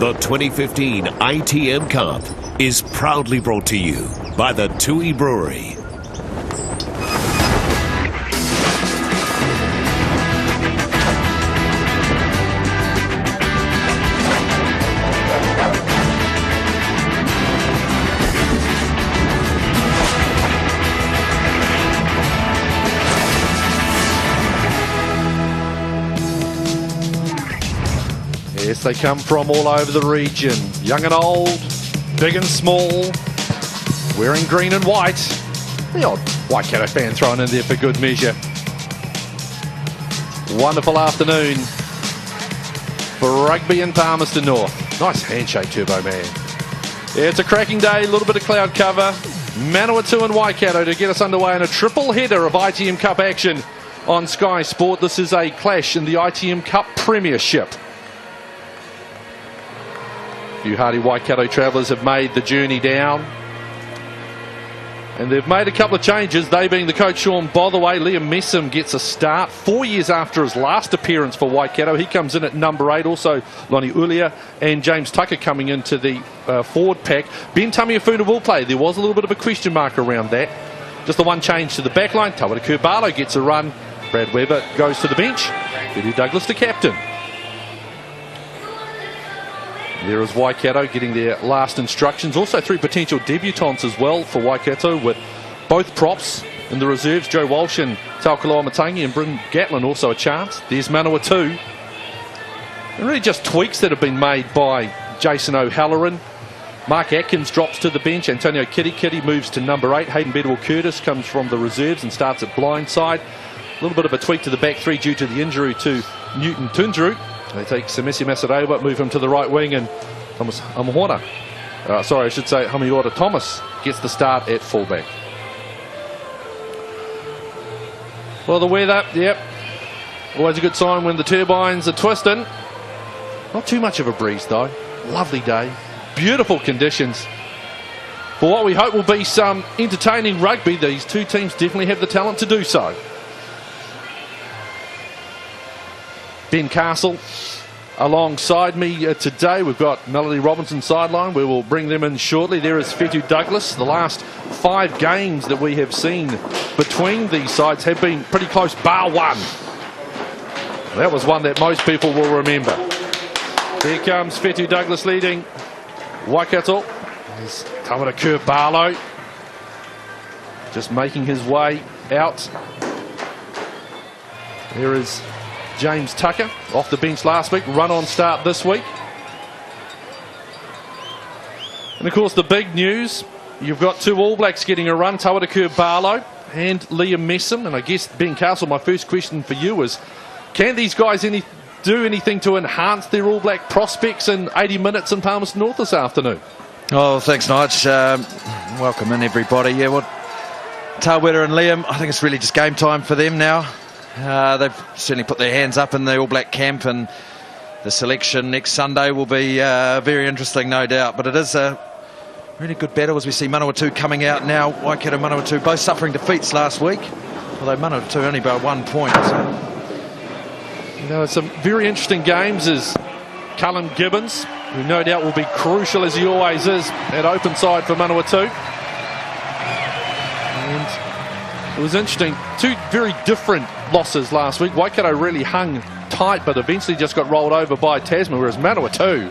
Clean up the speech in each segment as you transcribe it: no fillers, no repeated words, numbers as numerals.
The 2015 ITM Cup is proudly brought to you by the Tui Brewery. Yes, they come from all over the region, young and old, big and small, wearing green and white. The odd Waikato fan thrown in there for good measure. Wonderful afternoon for rugby in Palmerston North. Nice handshake, Turbo Man. Yeah, it's a cracking day, a little bit of cloud cover. Manawatu and Waikato to get us underway in a triple header of ITM Cup action on Sky Sport. This is a clash in the ITM Cup Premiership. A few hardy Waikato travellers have made the journey down. And they've made a couple of changes, they being the coach Sean Botherway. Liam Messam gets a start 4 years after his last appearance for Waikato. He comes in at number 8. Also Lonnie Ulia and James Tucker coming into the forward pack. Ben Tamiafuna will play. There was a little bit of a question mark around that. Just the one change to the back line. Tawataku Barlow gets a run. Brad Webber goes to the bench. Eddie Douglas the captain. There is Waikato getting their last instructions. Also 3 potential debutants as well for Waikato, with both props in the reserves. Joe Walsh and Taukaloa Matangi, and Bryn Gatlin also a chance. There's Manawatu. And really just tweaks that have been made by Jason O'Halloran. Mark Atkins drops to the bench. Antonio Kitty moves to number 8. Hayden Bedwell-Curtis comes from the reserves and starts at blindside. A little bit of a tweak to the back 3 due to the injury to Newton Tundru. They take Samisi Masarewa, move him to the right wing, and Thomas Hamiota, Hamiota Thomas gets the start at fullback. Well, the weather, yep, always a good sign when the turbines are twisting. Not too much of a breeze though. Lovely day, beautiful conditions for what we hope will be some entertaining rugby. These two teams definitely have the talent to do so. Ben Castle alongside me today. We've got Melody Robinson sideline. We will bring them in shortly. There is Fetu Douglas. The last 5 games that we have seen between these sides have been pretty close, bar one. That was one that most people will remember. Here comes Fetu Douglas leading Waikato. There's Tawataku Barlow just making his way out. There is James Tucker, off the bench last week, run on start this week. And of course the big news, you've got 2 All Blacks getting a run, Tawataku Barlow and Liam Messam. And I guess, Ben Castle, my first question for you is, can these guys do anything to enhance their All Black prospects in 80 minutes in Palmerston North this afternoon? Oh, thanks, Nige. Welcome in, everybody. Yeah, well, Tawera and Liam, I think it's really just game time for them now. They've certainly put their hands up in the All Black camp, and the selection next Sunday will be very interesting, no doubt. But it is a really good battle as we see Manawatu coming out now. Waikato and Manawatu both suffering defeats last week, although Manawatu only by 1 point. You know, some very interesting games as Callum Gibbons, who no doubt will be crucial as he always is at open side for Manawatu. And it was interesting, 2 very different losses last week. Waikato really hung tight, but eventually just got rolled over by Tasman, whereas Manawatu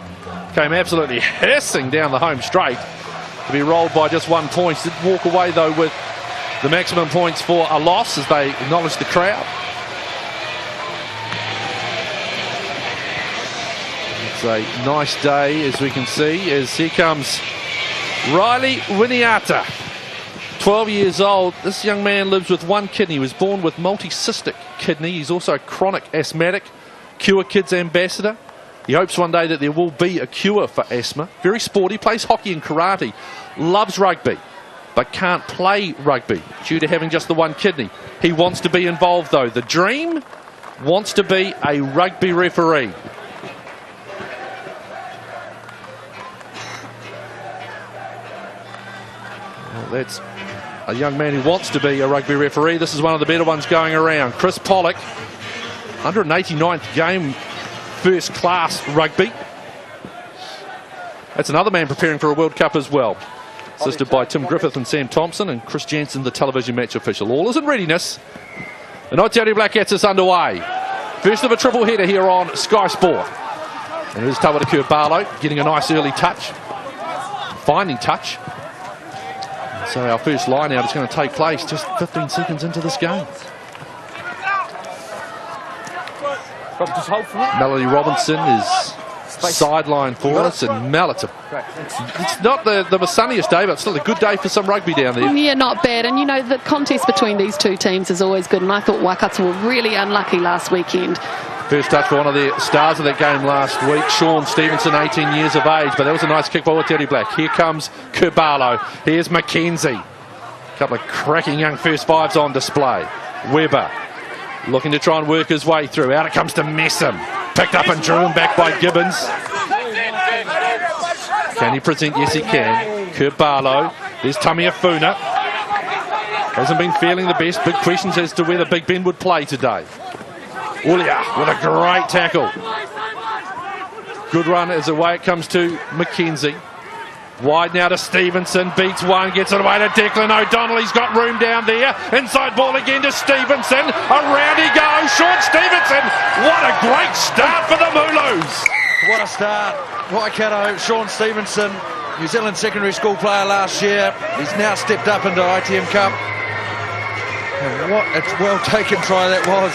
came absolutely hissing down the home straight to be rolled by just 1 point. Did walk away though with the maximum points for a loss, as they acknowledged the crowd. It's a nice day, as we can see, as here comes Riley Winiata. 12 years old. This young man lives with 1 kidney. He was born with multicystic kidney. He's also a chronic asthmatic, Cure Kids ambassador. He hopes one day that there will be a cure for asthma. Very sporty, plays hockey and karate, loves rugby, but can't play rugby due to having just the 1 kidney. He wants to be involved though. The dream, wants to be a rugby referee. Well, that's a young man who wants to be a rugby referee. This is one of the better ones going around. Chris Pollock, 189th game, first class rugby. That's another man preparing for a World Cup as well. Assisted by Tim Griffith and Sam Thompson, and Chris Jansen, the television match official. All is in readiness. And Aotearoa Black gets us underway. First of a triple header here on Sky Sport. And here's Tawata Kurbalo getting a nice early touch. Finding touch. So our first line out is going to take place just 15 seconds into this game. Melody Robinson is sideline for us, and Mel, it's not the sunniest day, but still a good day for some rugby down there. Yeah, not bad. And you know, the contest between these two teams is always good, and I thought Waikato were really unlucky last weekend. First touch for one of the stars of that game last week, Sean Stevenson, 18 years of age, but that was a nice kick by Aotearoa Black. Here comes Kurbalo, here's McKenzie. A couple of cracking young first fives on display. Weber looking to try and work his way through. Out it comes to Messam. Picked up and driven back by Gibbons. Can he present? Yes, he can. Kurbalo. There's Tamiafuna. Hasn't been feeling the best. Big questions as to whether Big Ben would play today. Ulia with a great tackle. Good run as away it comes to McKenzie. Wide now to Stevenson, beats one, gets it away to Declan O'Donnell. He's got room down there. Inside ball again to Stevenson. Around he goes. Sean Stevenson. What a great start for the Mooloos. What a start. Waikato, Sean Stevenson, New Zealand secondary school player last year. He's now stepped up into ITM Cup. And what a well taken try that was.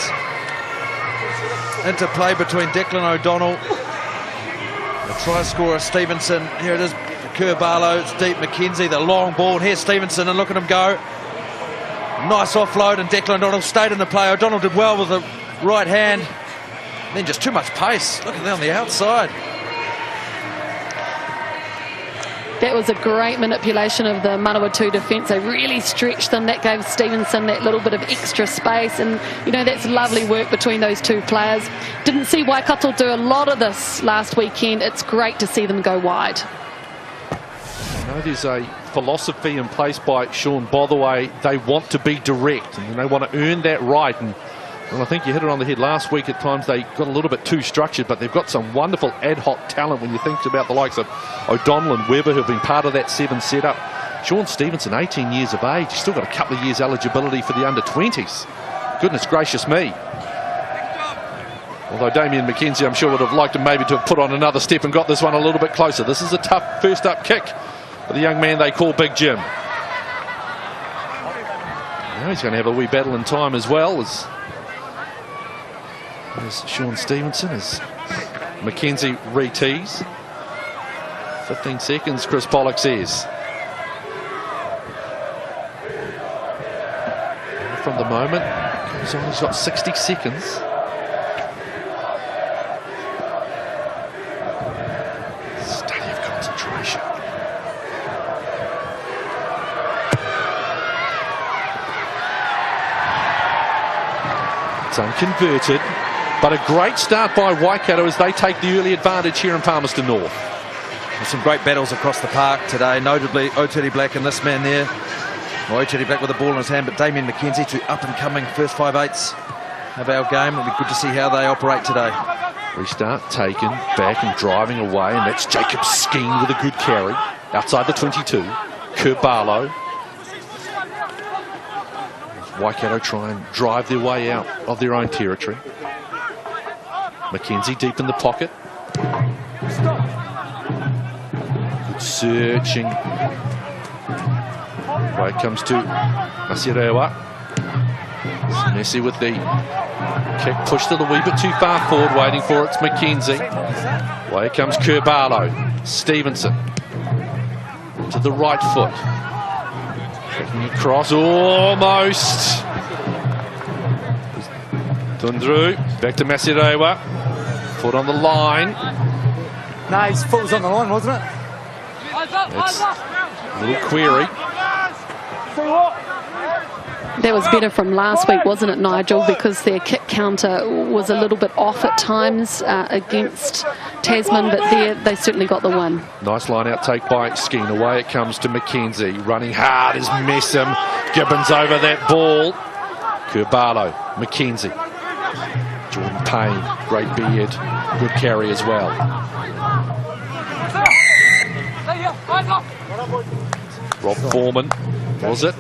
Interplay between Declan O'Donnell, the try scorer Stevenson. Here it is. Kurbalo, it's deep. McKenzie, the long ball. Here's Stevenson, and look at him go. Nice offload, and Declan O'Donnell stayed in the play. O'Donnell did well with the right hand. Then just too much pace. Look at that on the outside. That was a great manipulation of the Manawatu defence. They really stretched them. That gave Stevenson that little bit of extra space. And, you know, that's lovely work between those two players. Didn't see Waikato do a lot of this last weekend. It's great to see them go wide. I know there's a philosophy in place by Sean Botherway. They want to be direct and they want to earn that right. And I think you hit it on the head last week. At times they got a little bit too structured, but they've got some wonderful ad hoc talent when you think about the likes of O'Donnell and Weber, who've been part of that 7 setup. Sean Stevenson, 18 years of age. He's still got a couple of years eligibility for the under-20s. Goodness gracious me. Although Damien McKenzie, I'm sure, would have liked him maybe to have put on another step and got this one a little bit closer. This is a tough first-up kick for the young man they call Big Jim. Now he's going to have a wee battle in time as well as Sean Stevenson, as McKenzie re-tees. 15 seconds, Chris Pollock says. From the moment, he's only got 60 seconds. Study of concentration. It's unconverted. But a great start by Waikato as they take the early advantage here in Palmerston North. There's some great battles across the park today, notably Aotearoa Black and this man there. Aotearoa Black with the ball in his hand, but Damien McKenzie, two up-and-coming first 5/8 of our game. It'll be good to see how they operate today. Restart taken, back and driving away, and that's Jacob Skeen with a good carry. Outside the 22, Kurbalo. Waikato try and drive their way out of their own territory. McKenzie deep in the pocket. Good searching. Right comes to Masirewa. Messi with the kick pushed a wee bit too far forward, waiting for it. It's McKenzie. Away comes Kurbalo. Stevenson to the right foot. Kicking across almost. Tundru back to Masirewa. Foot on the line. No, his foot was on the line, wasn't it? It's a little query. That was better from last week, wasn't it, Nigel? Because their kick counter was a little bit off at times against Tasman, but there they certainly got the win. Nice line out take by Skeen. Away it comes to McKenzie. Running hard is Messam. Gibbons over that ball. Kurbalo, McKenzie. Jordan Payne, great beard, good carry as well. Rob Foreman, was it?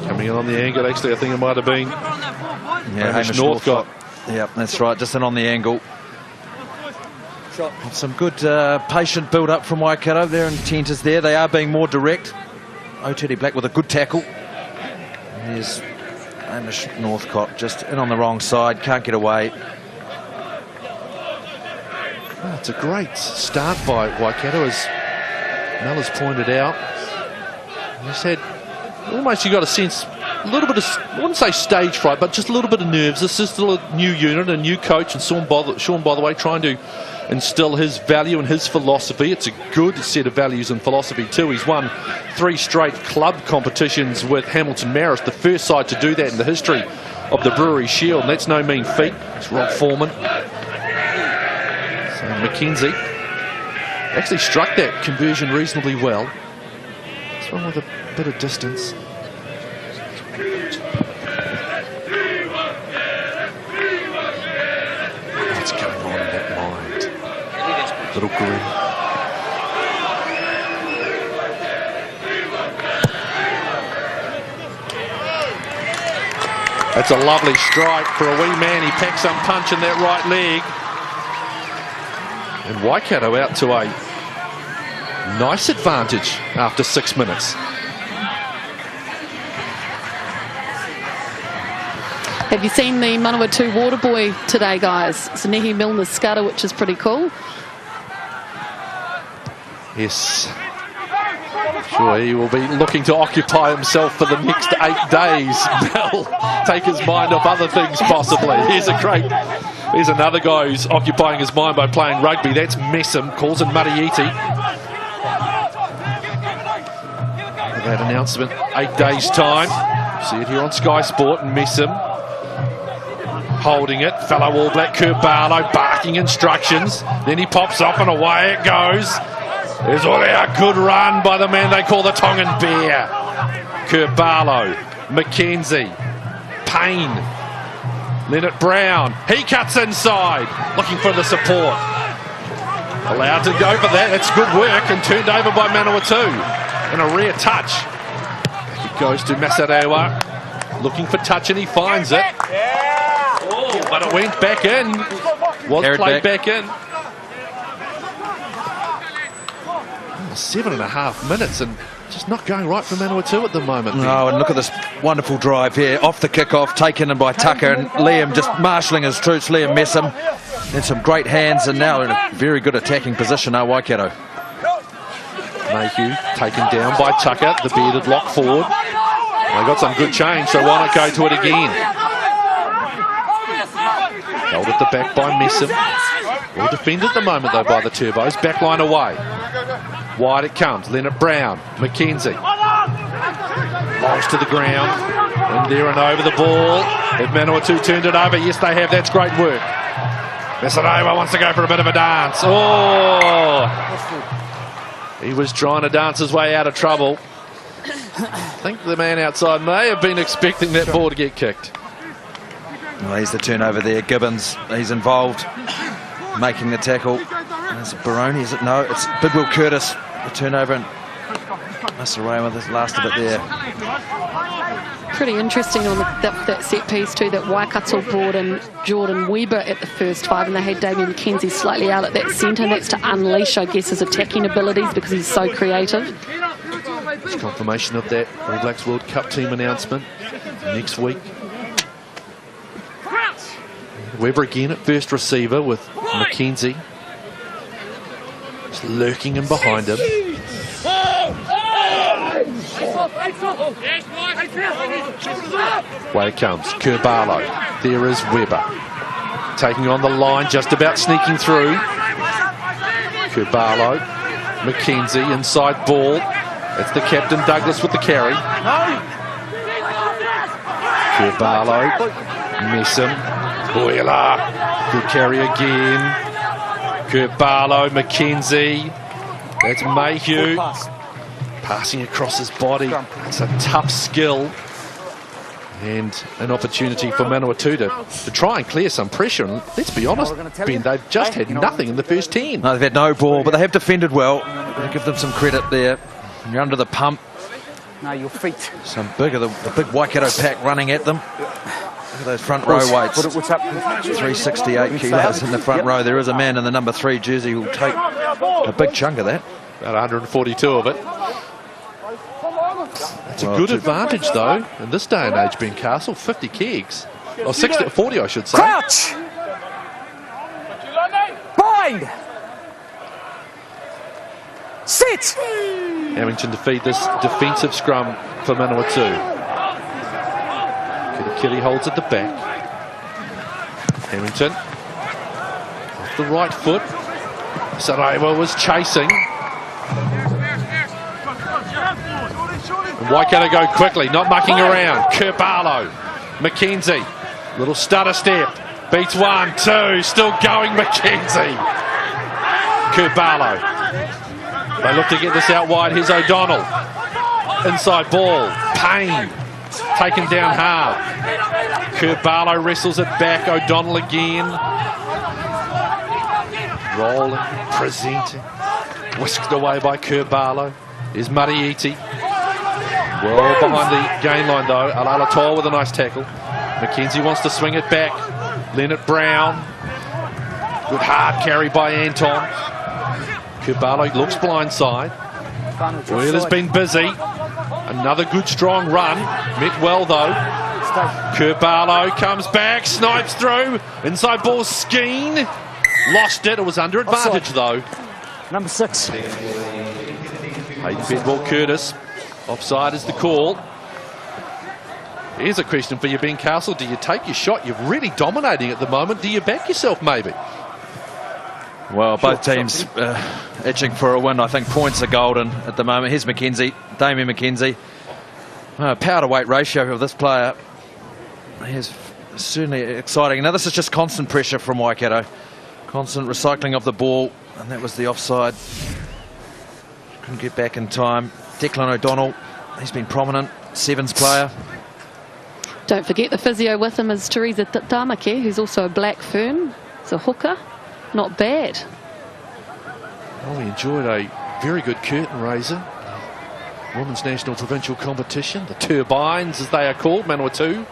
Coming in on the angle, actually, I think it might have been Hamish Northcott. Yep, that's right, just in on the angle. Some good patient build-up from Waikato. Their intent is there. They are being more direct. Teddy Black with a good tackle. And there's Hamish Northcott just in on the wrong side, can't get away. Oh, it's a great start by Waikato, as Mel has pointed out. He said, almost you got a sense, a little bit of, I wouldn't say stage fright, but just a little bit of nerves. This is still a new unit, a new coach, and Sean, by the way, trying to instill his value and his philosophy. It's a good set of values and philosophy too. He's won 3 straight club competitions with Hamilton Marist, the first side to do that in the history of the Brewery Shield, and that's no mean feat. It's Rob Foreman. So Mackenzie actually struck that conversion reasonably well. This one with a bit of distance. What's going on in that mind? Little grin. That's a lovely strike for a wee man. He packs some punch in that right leg. And Waikato out to a nice advantage after 6 minutes. Have you seen the Manawatu water boy today, guys? It's Nehi Milner's scudder, which is pretty cool. Yes. Sure, he will be looking to occupy himself for the next 8 days. Mel, take his mind off other things possibly. Here's another guy who's occupying his mind by playing rugby. That's Messam, calls in Mariiti. That announcement, 8 days' time. See it here on Sky Sport, and Messam holding it. Fellow All Black Kurt Barlow barking instructions. Then he pops up and away it goes. There's all a good run by the man they call the Tongan Bear. Kurt Barlow, Mackenzie, Payne, Leonard Brown. He cuts inside, looking for the support. Allowed to go for that. That's good work, and turned over by Manawatu. And a rare touch. Back it goes to Masarewa, looking for touch, and he finds it. Oh, but it went back in. Was played back in. 7.5 minutes, and just not going right for Manawatu at the moment. No, and look at this wonderful drive here. Off the kick-off, taken in by Tucker, and Liam just marshalling his troops. Liam Messam in some great hands, and now in a very good attacking position, Waikato. Mayhew taken down by Tucker, the bearded lock forward. They got some good change, so why not go to it again? Held at the back by Messam. Well defended at the moment though by the Turbos. Backline away. Wide it comes. Leonard Brown, Mackenzie. Falls to the ground. And there and over the ball. If Manawatu turned it over, yes they have. That's great work. Mesareva wants to go for a bit of a dance. Oh! He was trying to dance his way out of trouble. I think the man outside may have been expecting that ball to get kicked. Well, he's the turnover there. Gibbons, he's involved, making the tackle. Is it Baroni? Is it? No, it's Bidwell Curtis, the turnover, and Masarama, the last of it there. Pretty interesting on that set piece too, that Waikato brought in Jordan Weber at the first 5, and they had Damien McKenzie slightly out at that centre, and that's to unleash, I guess, his attacking abilities because he's so creative. It's confirmation of that All Blacks World Cup team announcement next week. Weber again at first receiver with McKenzie. Just lurking in behind him. Way it comes, Kerbarlow. There is Weber. Taking on the line, just about sneaking through. Kerbarlow. McKenzie, inside ball. It's the captain, Douglas, with the carry. Kerbarlow. Messam. Wheeler. Good carry again. Kerbarlow, McKenzie. That's Mayhew. Passing across his body. It's a tough skill. And an opportunity for Manawatu to try and clear some pressure. And let's be honest, Ben, they've just had nothing in the first 10. No, they've had no ball, but they have defended well. I'll give them some credit there. You're under the pump. No, your feet. Some bigger, the big Waikato pack running at them. Look at those front row weights. What's up? 368 kilos in the front row. There is a man in the number 3 jersey who will take a big chunk of that. About 142 of it. It's a good advantage, though, in this day and age, Ben Castle. 50 kegs. Or 60, 40, I should say. Crouch! Bind! Sit! Hamilton to feed this defensive scrum for Manawatu. Kitty holds at the back. Hamilton off the right foot. Saraiva was chasing. And Waikato go quickly, not mucking around. Kurbalo, McKenzie, little stutter step. Beats 1, 2, still going McKenzie. Kurbalo. They look to get this out wide. Here's O'Donnell. Inside ball. Payne. Taken down hard. Kurbalo wrestles it back. O'Donnell again. Rolling. Presenting. Whisked away by Kurbalo. Here's Mariiti. Well behind the gain line though. Alala with a nice tackle. McKenzie wants to swing it back. Leonard Brown. Good hard carry by Anton. Kurbalo looks blindside. Wheeler's been busy. Another good strong run. Met well though. Kurbalo comes back, snipes through. Inside ball, Skeen. Lost it. It was under advantage though. Number 6. Hayden Bedwell Curtis. Offside is the call. Here's a question for you, Ben Castle. Do you take your shot? You're really dominating at the moment. Do you back yourself maybe? Well, both teams itching for a win. I think points are golden at the moment. Here's McKenzie, Damien McKenzie. Power to weight ratio of this player is certainly exciting. Now this is just constant pressure from Waikato. Constant recycling of the ball. And that was the offside. Couldn't get back in time. Declan O'Donnell, he's been prominent. Sevens player. Don't forget the physio with him is Teresa Tamake, who's also a black fern. It's a hooker. Not bad. Well, we enjoyed a very good curtain raiser. Women's National Provincial Competition. The Turbines, as they are called, Manawatu.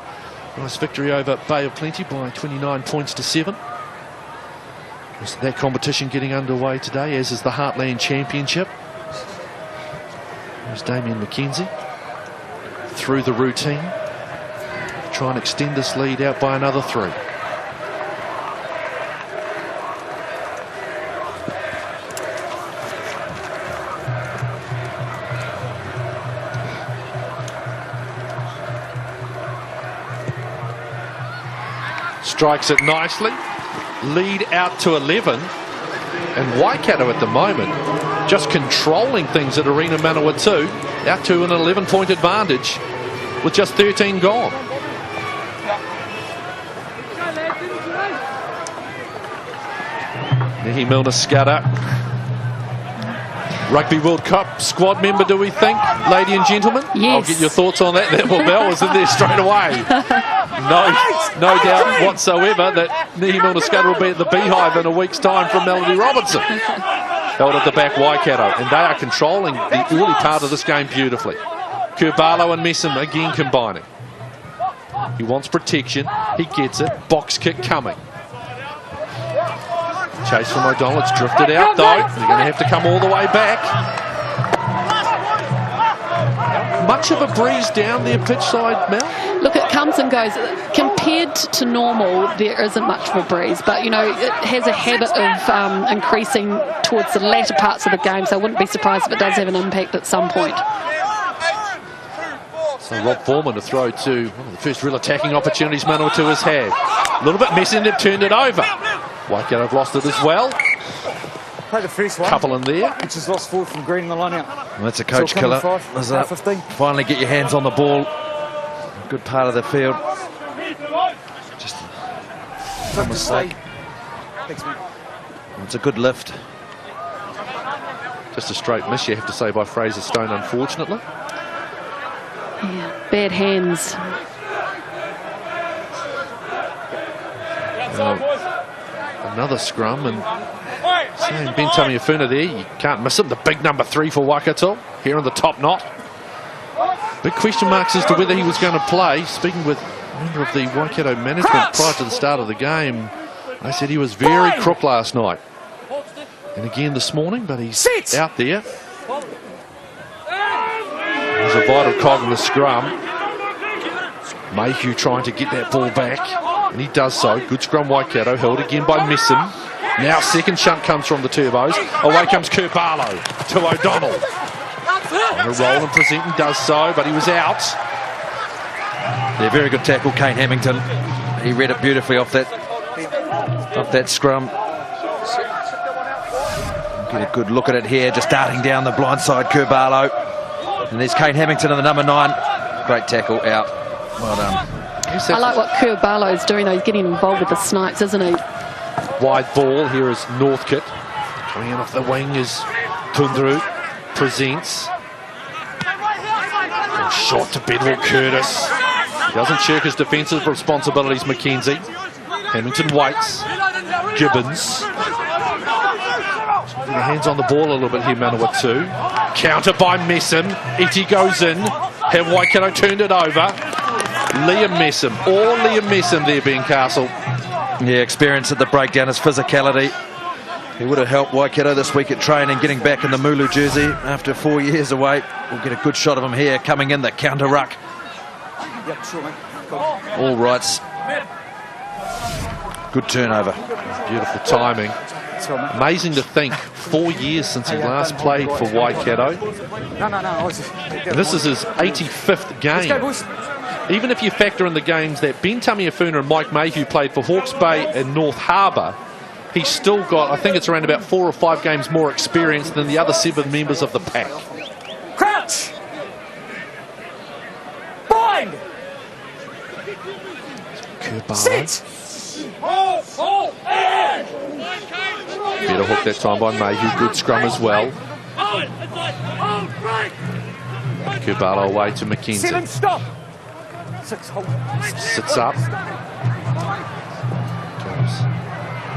Nice victory over Bay of Plenty by 29 points to 7. That competition getting underway today, as is the Heartland Championship. There's Damien McKenzie through the routine. Try and extend this lead out by another 3. Strikes it nicely. Lead out to 11. And Waikato at the moment just controlling things at Arena Manawatu, out to an 11-point advantage with just 13 gone. Nehi Milner-Skudder, Rugby World Cup squad member, do we think, lady and gentlemen? Yes. I'll get your thoughts on that. Neville Bell was in there straight away. No doubt whatsoever that Nehi Milner-Skudder will be at the Beehive in a week's time from Melody Robinson. Held at the back, Waikato, and they are controlling the early part of this game beautifully. Kurbalo and Messam again combining. He wants protection, he gets it, box kick coming. Chase from O'Donnell, it's drifted out though. They're going to have to come all the way back. Much of a breeze down their pitch side, Mel? Look, it comes and goes. Compared to normal, there isn't much of a breeze, but, you know, it has a habit of increasing towards the latter parts of the game, so I wouldn't be surprised if it does have an impact at some point. So Rob Foreman to throw to one of the first real attacking opportunities Manawatu has had. A little bit messy and they've turned it over. Waikato have lost it as well. Play the first one. Couple in there. Which is lost forward from Green in the line out. Well, that's a coach killer. 15. Finally get your hands on the ball. Good part of the field. Just a mistake. It's a good lift. Just a straight miss, you have to say, by Fraser Stone, unfortunately. Yeah, bad hands. Another scrum, and saying Ben Tamiafuna there, you can't miss him. The big number 3 for Waikato here in the top knot. Big question marks as to whether he was going to play. Speaking with a member of the Waikato management prior to the start of the game, they said he was very crook last night. And again this morning, but he's out there. He's a vital cog in the scrum. Mayhew trying to get that ball back, and he does so. Good scrum, Waikato, held again by Messon. Now second shunt comes from the Turbos. Away comes Kurt Barlow to O'Donnell. On a roll and presenting does so, but he was out. Yeah, very good tackle, Kane Hamilton. He read it beautifully off that scrum. Get a good look at it here, just darting down the blind side, Kurt Barlow. And there's Kane Hamilton on the number 9. Great tackle, out. Well done. I like what Kurt Barlow's doing, though. He's getting involved with the Snipes, isn't he? Wide ball, here is Northcote. Coming in off the wing is Tundru. Presents. Shot to Bedwell Curtis. He doesn't shirk his defensive responsibilities, McKenzie. Hamilton waits. Gibbons. Getting hands on the ball a little bit here, Manawatu. Counter by Messam. Iti goes in. Have Waikato turned it over. Liam Messam there, Ben Castle. Yeah, experience at the breakdown, his physicality. He would have helped Waikato this week at training, getting back in the Mulu jersey after 4 years away. We'll get a good shot of him here, coming in the counter ruck. All rights. Good turnover. Beautiful timing. Amazing to think, 4 years since he last played for Waikato. And this is his 85th game. Even if you factor in the games that Ben Tamiafuna and Mike Mayhew played for Hawke's Bay and North Harbour, he's still got, I think it's around about 4 or 5 games more experience than the other 7 members of the pack. Crouch! Bind! Sit! Better hook that time by Mayhew. Good scrum as well. Kubalo away to McKenzie. 7, stop! 6, hold. Sits up.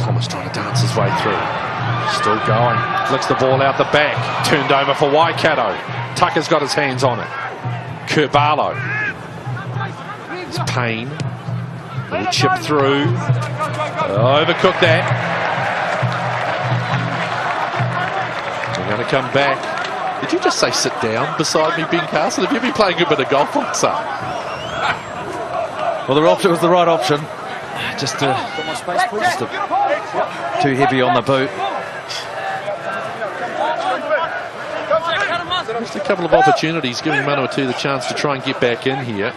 Thomas trying to dance his way through. Still going. Flicks the ball out the back. Turned over for Waikato. Tucker's got his hands on it. Kurt Barlow. It's Payne. Little chip through. Overcooked that. We're going to come back. Did you just say sit down beside me, Ben Carson? Have you been playing a bit of golf on sir? Well, the option was the right option. Just too heavy on the boot. Just a couple of opportunities giving Manawatu the chance to try and get back in here.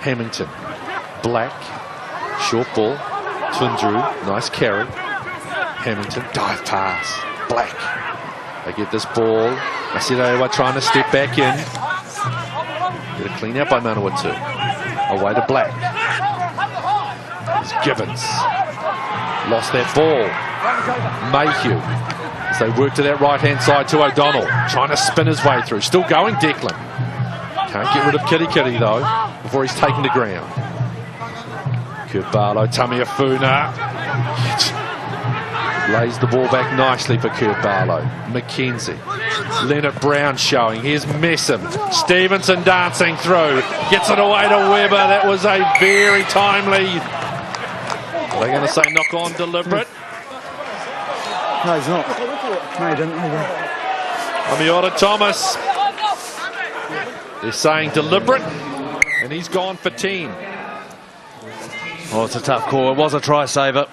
Hamilton. Black. Short ball. Tundru. Nice carry. Hamilton. Dive pass. Black. They get this ball. Masirewa trying to step back in. Get a clean out by Manawatu. Away to Black. It's Gibbons. Lost that ball. Mayhew. As they work to that right-hand side to O'Donnell. Trying to spin his way through. Still going, Declan. Can't get rid of Kitty Kitty, though, before he's taken the ground. Kurt Barlow, Tamiafuna. Lays the ball back nicely for Kurt Barlow. McKenzie. Leonard Brown showing. Here's Messam. Stevenson dancing through. Gets it away to Webber. That was a very timely... Are they going to say knock on deliberate? No, he's not. No, he didn't. Amiota Thomas. They're saying deliberate, and he's gone for 10. Oh, it's a tough call. It was a try saver.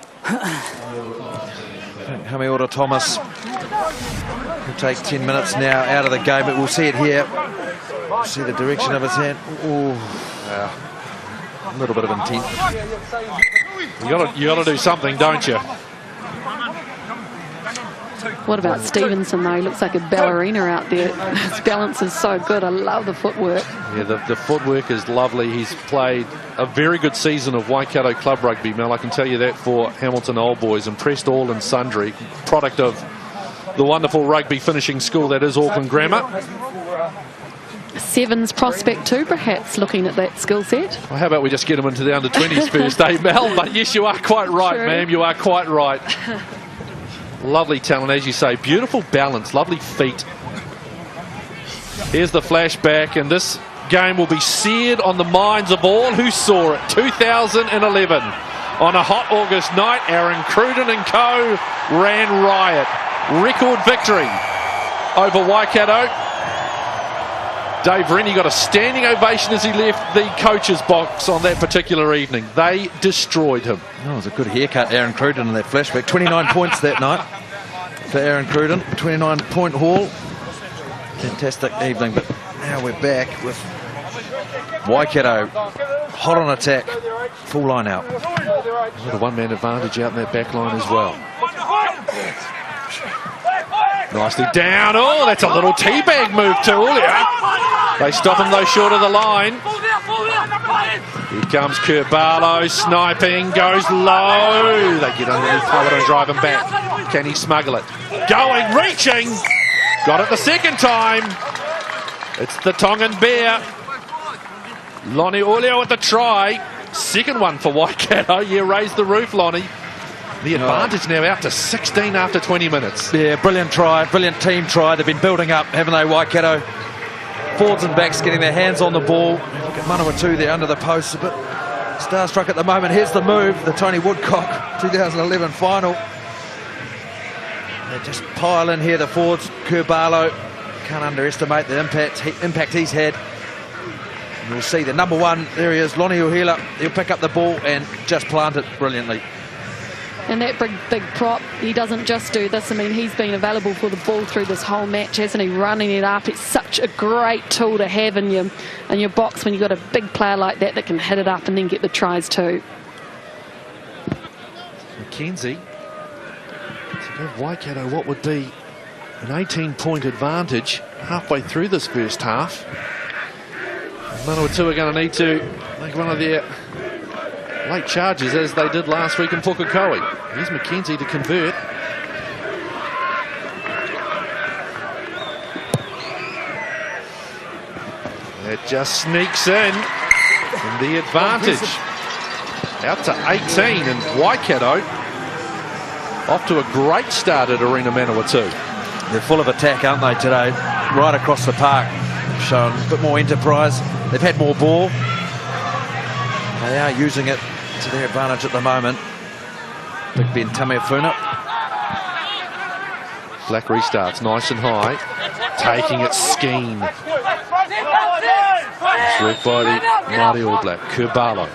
Hamiota Thomas will take 10 minutes now out of the game, but we'll see it here. See the direction of his hand. Ooh, yeah. A little bit of intent. You got to do something, don't you? What about Stevenson, though? He looks like a ballerina out there. His balance is so good. I love the footwork. Yeah, the footwork is lovely. He's played a very good season of Waikato Club Rugby, Mel. I can tell you that for Hamilton Old Boys. Impressed all and sundry. Product of the wonderful rugby finishing school that is Auckland Grammar. sevens prospect too, perhaps, looking at that skill set. Well, how about we just get him into the under-20s first, Mel? But yes, you are quite right, ma'am. You are quite right. Lovely talent, as you say. Beautiful balance, lovely feet. Here's the flashback, and this game will be seared on the minds of all who saw it. 2011. On a hot August night, Aaron Cruden and co ran riot. Record victory over Waikato. Dave Rennie got a standing ovation as he left the coach's box on that particular evening. They destroyed him. Oh, it was a good haircut, Aaron Cruden, in that flashback. 29 points that night for Aaron Cruden. 29-point haul. Fantastic evening, but now we're back with Waikato hot on attack. Full line out. With a one-man advantage out in that back line as well. Nicely down. Oh, that's a little teabag move to Ulia. They stop him though short of the line. Here comes Kurt Barlow, sniping, goes low. They get underneath Howard and drive him back. Can he smuggle it? Going, reaching. Got it the second time. It's the Tongan Bear. Lonnie Ulia with the try. Second one for Waikato. Yeah, raise the roof, Lonnie. The advantage now out to 16 after 20 minutes. Yeah, brilliant try, brilliant team try. They've been building up, haven't they, Waikato? Forwards and backs getting their hands on the ball. Look at Manawatu there under the post, a bit starstruck at the moment. Here's the move, the Tony Woodcock 2011 final. They just pile in here, the forwards. Kurbalo, can't underestimate the impact he's had. And we'll see the number one, there he is, Lonnie Uhila. He'll pick up the ball and just plant it brilliantly. And that big prop, he doesn't just do this. I mean, he's been available for the ball through this whole match, hasn't he? Running it up. It's such a great tool to have in your box when you've got a big player like that can hit it up and then get the tries too. McKenzie, to give Waikato what would be an 18-point advantage halfway through this first half. Manawatu are going to need to make one of their late charges as they did last week in Pukekohe. Here's McKenzie to convert. It just sneaks in. And the advantage out to 18, and Waikato off to a great start at Arena Manawatu. They're full of attack, aren't they, today? Right across the park. Shown a bit more enterprise. They've had more ball. They are using it to their advantage at the moment. Big Ben Tameafuna. Black restarts nice and high. Taking it Skeen. It's worked by the Māori All Black. Kurbalo.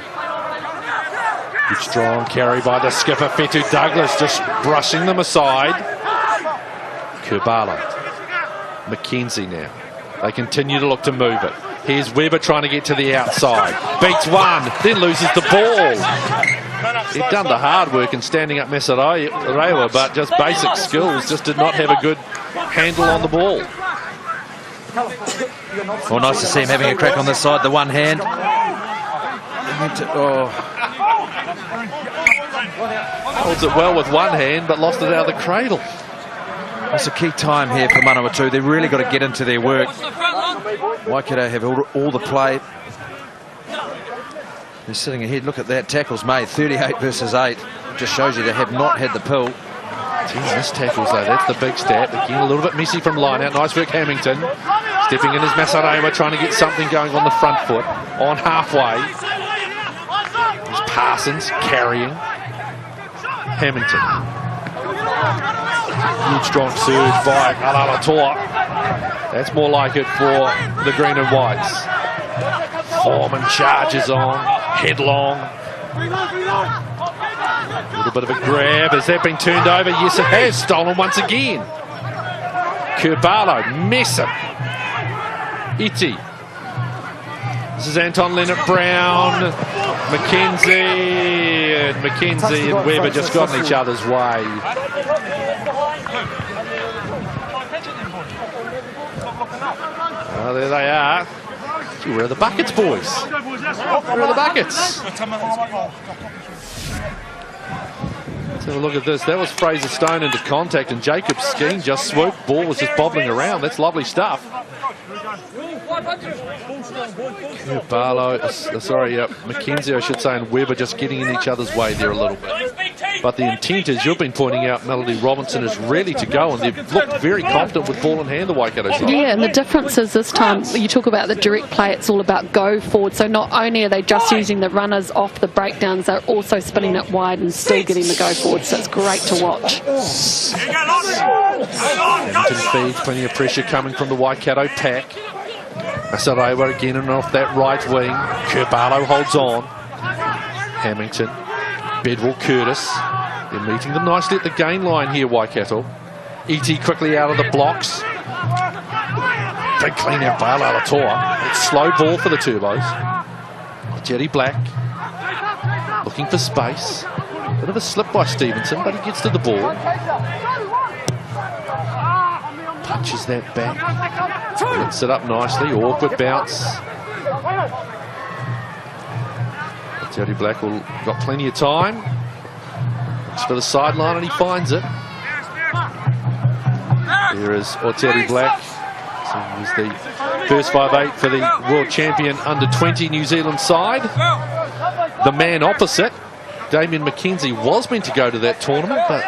Good strong carry by the skipper Fetu Douglas, just brushing them aside. Kurbalo. McKenzie now. They continue to look to move it. Here's Weber trying to get to the outside. Beats one, then loses the ball. He'd done the hard work in standing up Mesarewa, but just basic skills, just did not have a good handle on the ball. Well, nice to see him having a crack on this side, the one hand. Holds it well with one hand, but lost it out of the cradle. It's a key time here for Manawatu. They've really got to get into their work. Waikato have all the play. They're sitting ahead. Look at that. Tackles made. 38 versus 8. Just shows you they have not had the pill. Geez, missed tackles though. That's the big stat. Again, a little bit messy from line out. Nice work, Hamilton. Stepping in as Masarewa, trying to get something going on the front foot. On halfway. There's Parsons carrying. Hamilton. Huge strong surge by Alalatua. That's more like it for the green and whites. Foreman charges on, headlong. A little bit of a grab. Has that been turned over? Yes, it has. Stolen once again. Kurbalo, Mesa. Iti. This is Anton Leonard-Brown. McKenzie and Weber just got in each other's way. Oh, there they are. Gee, where are the buckets, boys? Where are the buckets? Let's have a look at this. That was Fraser Stone into contact, and Jacob Skeen just swooped. Ball was just bobbling around. That's lovely stuff. Mackenzie, I should say, and Webber just getting in each other's way there a little bit. But the intent, as you've been pointing out, Melody Robinson, is really to go, and they've looked very confident with ball in hand, the Waikato side. Yeah, and the difference is this time, you talk about the direct play, it's all about go forward. So not only are they just using the runners off the breakdowns, they're also spinning it wide and still getting the go forward. So it's great to watch. Hamilton feeds, plenty of pressure coming from the Waikato pack. Asarewa again and off that right wing. Kurbalo holds on. Hamilton, Bedwell, Curtis. They're meeting them nicely at the gain line here, Waikato. E.T. quickly out of the blocks. Big clean out by Alatoa. It's slow ball for the Turbos. Jerry Black looking for space. Bit of a slip by Stevenson, but he gets to the ball. Punches that back. Lifts it up nicely. Awkward bounce. Jerry Black got plenty of time. Looks for the sideline and he finds it. Here is Oteri Black. So he was the first 5'8" for the world champion under-20 New Zealand side. The man opposite, Damien McKenzie, was meant to go to that tournament, but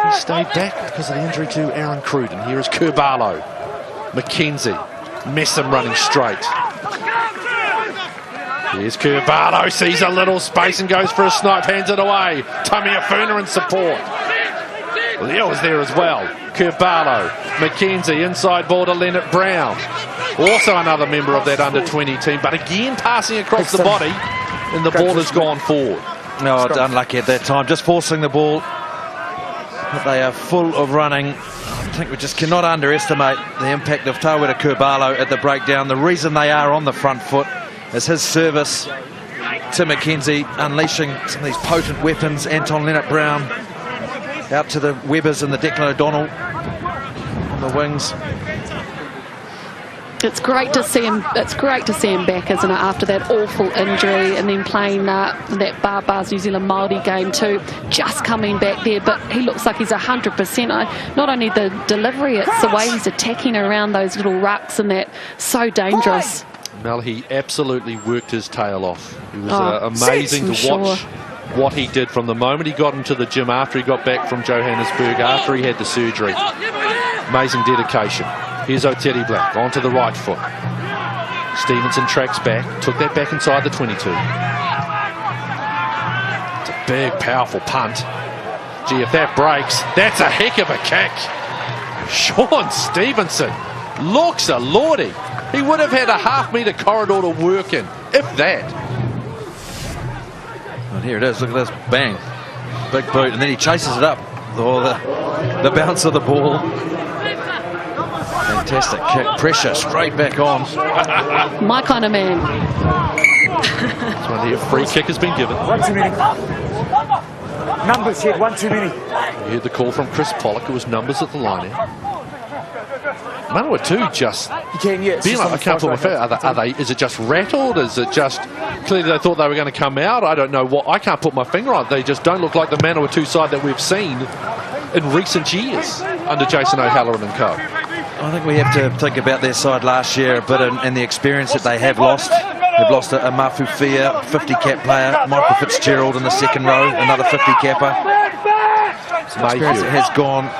he stayed back because of the injury to Aaron Cruden. Here is Kurbalo. McKenzie. Messam running straight. Here's Kurbalo, sees a little space and goes for a snipe, hands it away. Tamiafuna in support. Leo was there as well. Kurbalo, McKenzie, inside ball to Leonard Brown. Also another member of that under-20 team, but again passing across the body, and the ball has gone forward. No, it's unlucky at that time, just forcing the ball. But they are full of running. I think we just cannot underestimate the impact of Tawera Kurbalo at the breakdown. The reason they are on the front foot is his service to McKenzie, unleashing some of these potent weapons. Anton Leonard-Brown out to the Webbers and the Declan O'Donnell on the wings. It's great to see him. It's great to see him back, isn't it? After that awful injury, and then playing that Bars New Zealand Māori game too. Just coming back there, but he looks like he's 100%. Not only the delivery, it's the way he's attacking around those little rucks, and that so dangerous. Mel, he absolutely worked his tail off. It was amazing to watch what he did from the moment he got into the gym after he got back from Johannesburg, after he had the surgery. Amazing dedication. Here's Oteri Black, onto the right foot. Stevenson tracks back, took that back inside the 22. It's a big, powerful punt. Gee, if that breaks, that's a heck of a kick. Sean Stevenson looks a lordy. He would have had a half-metre corridor to work in, if that. And here it is, look at this, bang. Big boot, and then he chases it up. Oh, the bounce of the ball. Fantastic kick, pressure straight back on. My kind of man. This one here, free kick has been given. One too many. Numbers here, one too many. You heard the call from Chris Pollock, it was numbers at the line out. Manawatu just I can't put my finger. Is it just rattled? Is it just clearly they thought they were going to come out? I don't know what. I can't put my finger on it. They just don't look like the Manawatu side that we've seen in recent years under Jason O'Halloran and co. I think we have to think about their side last year a bit and the experience that they have lost. They've lost a Mafu Fia, 50-cap player, Michael Fitzgerald in the second row, another 50-capper. Experience that has gone.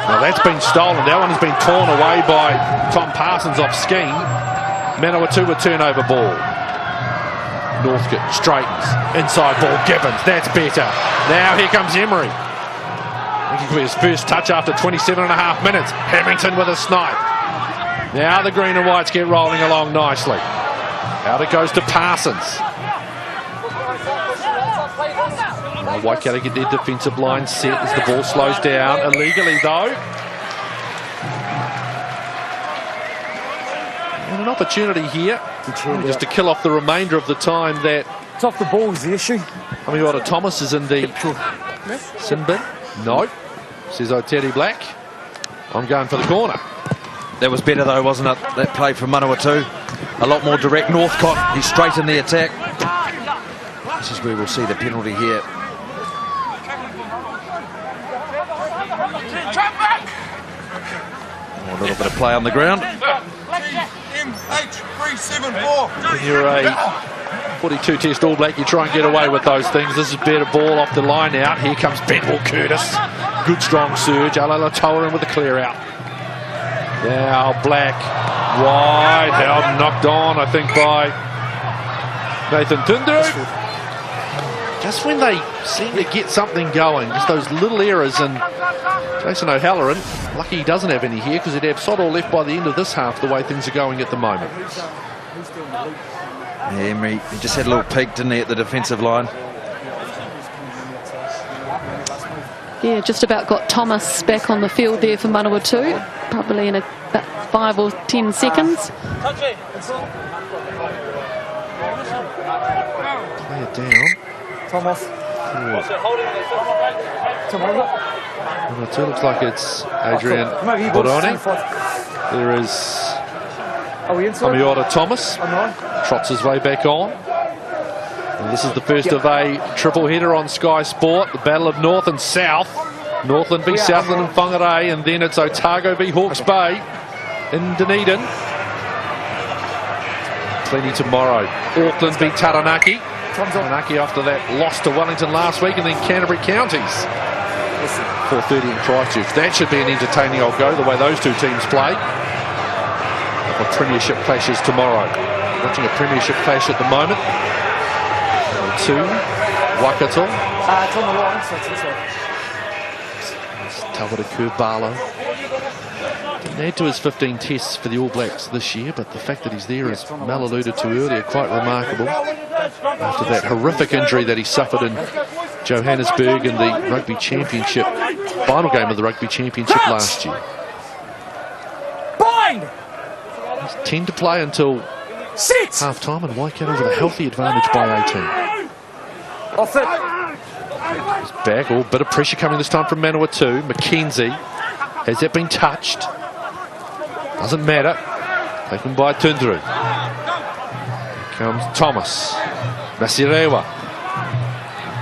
Now that's been stolen. That one has been torn away by Tom Parsons off Skeen. Manawatu with turnover ball. Northcote straightens. Inside ball, Gibbons. That's better. Now here comes Emery. Looking for his first touch after 27.5 minutes. Hamilton with a snipe. Now the green and whites get rolling along nicely. Out it goes to Parsons. Now Waikato get their defensive line set as the ball slows down. Illegally though. And an opportunity here just to kill off the remainder of the time that... It's off the ball is the issue. Amiwata Thomas is in the sin bin. No. Says Oteri Black. I'm going for the corner. That was better though, wasn't it? That play from Manawatu. A lot more direct. Northcote, he's straight in the attack. This is where we'll see the penalty here. A little bit of play on the ground. When you're a 42 Test All Black, you try and get away with those things. This is better ball off the line out. Here comes Bedwell Curtis. Good strong surge. Alala-Toa in with the clear out. Now Black wide. Now knocked on, I think, by Nathan Tundu. Just when they seem to get something going, just those little errors. And Jason O'Halloran, lucky he doesn't have any here, because he'd have sod all left by the end of this half, the way things are going at the moment. Yeah, Emery, he just had a little peek, didn't he, at the defensive line? Yeah, just about got Thomas back on the field there for Manawatu, probably in about 5 or 10 seconds. Play it down. Thomas. It looks like it's Adrian Boroni. There is Amiota Thomas. Trots his way back on. And this is the first of a triple header on Sky Sport. The battle of North and South. Northland v Southland and Whangarei. And then it's Otago v Hawke's Bay in Dunedin. Plenty tomorrow. Auckland v Taranaki. Taranaki after that loss to Wellington last week, and then Canterbury Counties. 4:30 in Christchurch. That should be an entertaining old go, the way those two teams play. The Premiership clashes tomorrow. Watching a Premiership clash at the moment. 2, Waikato. It's on the line, so it's Tawara Kurbalo. Didn't add to his 15 tests for the All Blacks this year, but the fact that he's there, as Mel alluded to earlier, quite remarkable. After that horrific injury that he suffered in Johannesburg in the Rugby Championship, final game of the Rugby Championship last year. Bind! He's 10 to play until half-time, and Waikato with a healthy advantage by 18. Off it. He's back. Oh, bit of pressure coming this time from Manawatu. Mackenzie. Has that been touched? Doesn't matter. Taken by Tundru. Here comes Thomas. Masirewa.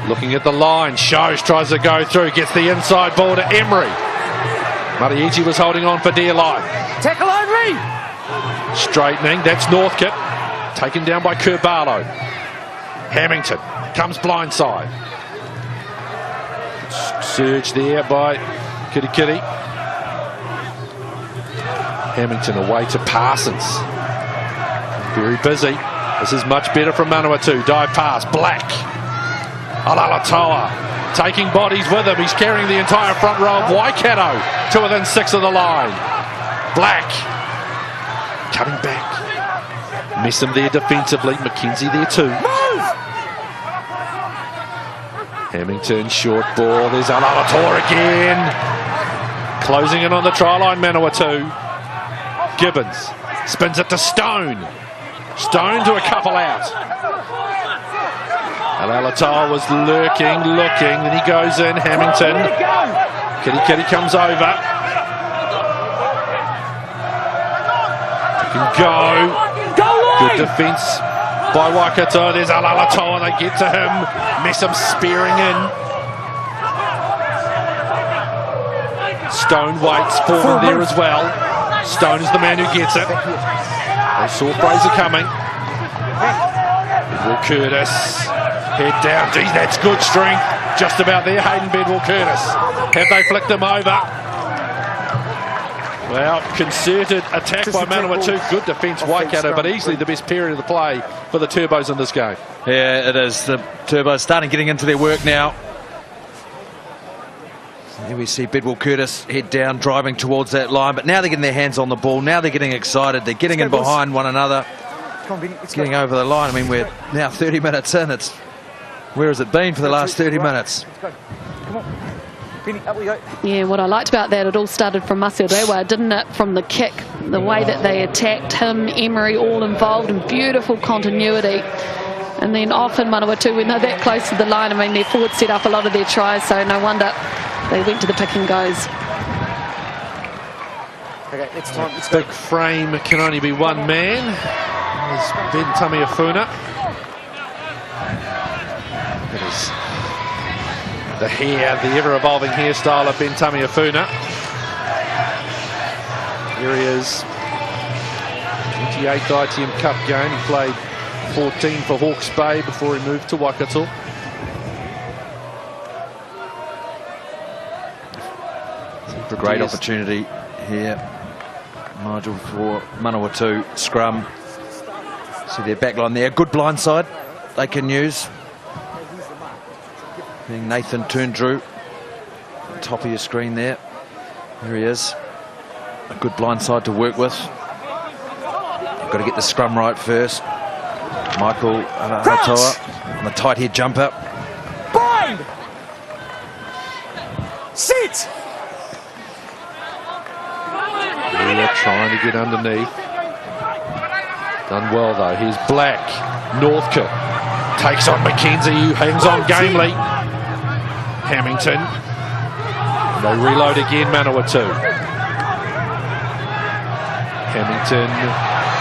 Looking at the line. Shows, tries to go through. Gets the inside ball to Emery. Mariichi was holding on for dear life. Tackle only. Straightening. That's Northcote. Taken down by Kurbalo. Hamilton. Comes blindside. Surge there by Kitty. Hamilton away to Parsons. Very busy. This is much better from Manawatu. Dive pass. Black. Alala-Toa taking bodies with him. He's carrying the entire front row of Waikato to within 6 of the line. Black. Coming back. Miss him there defensively. Mackenzie there too. Hamilton, short ball. There's Alala-Toa again. Closing in on the try line, Manawatu. Gibbons spins it to Stone. Stone to a couple out. Alala-Toa was looking, then he goes in. Hamilton. Kitty comes over. Can go. Good defence by Waikato. There's Alala-Toa. They get to him. Messam spearing in. Stone waits for him there as well. Stone is the man who gets it. They saw Fraser coming. Bedwell Curtis. Head down. Geez, that's good strength. Just about there, Hayden Bedwell Curtis. Have they flicked him over? Well, concerted attack by Manawatu. Good defence, Waikato, but easily the best period of the play for the Turbos in this game. Yeah, it is. The Turbos starting getting into their work now. Here we see Bedwell Curtis head down, driving towards that line, but now they're getting their hands on the ball. Now they're getting excited. They're getting in behind one another, getting over the line. I mean, we're now 30 minutes in. It's where has it been for the last 30 minutes? Yeah, what I liked about that, it all started from Masirewa, didn't it? From the kick, the way that they attacked him, Emery, all involved, and beautiful continuity. And then often Manawatu, when they're that close to the line, I mean, their forwards set up a lot of their tries, so no wonder they went to the pick and goes. Okay, it's time. Big frame can only be one man. There's Ben Tamiafuna. It is the hair, the ever-evolving hairstyle of Ben Tamiafuna. Here he is. 28th ITM Cup game. He played 14 for Hawke's Bay before he moved to Waikato. Great opportunity here, Nigel, for Manawatu. Scrum. See their back line there. Good blindside they can use. Being Nathan Turndrew. Top of your screen there. There he is. A good blindside to work with. You've got to get the scrum right first. Michael Alatoa on the tight head jumper. Bind! Sit! They're trying to get underneath. Done well though. Here's Black. Northcote takes on Mackenzie, who hangs on gamely. Hamilton. They reload again, Manawatu. Hamilton.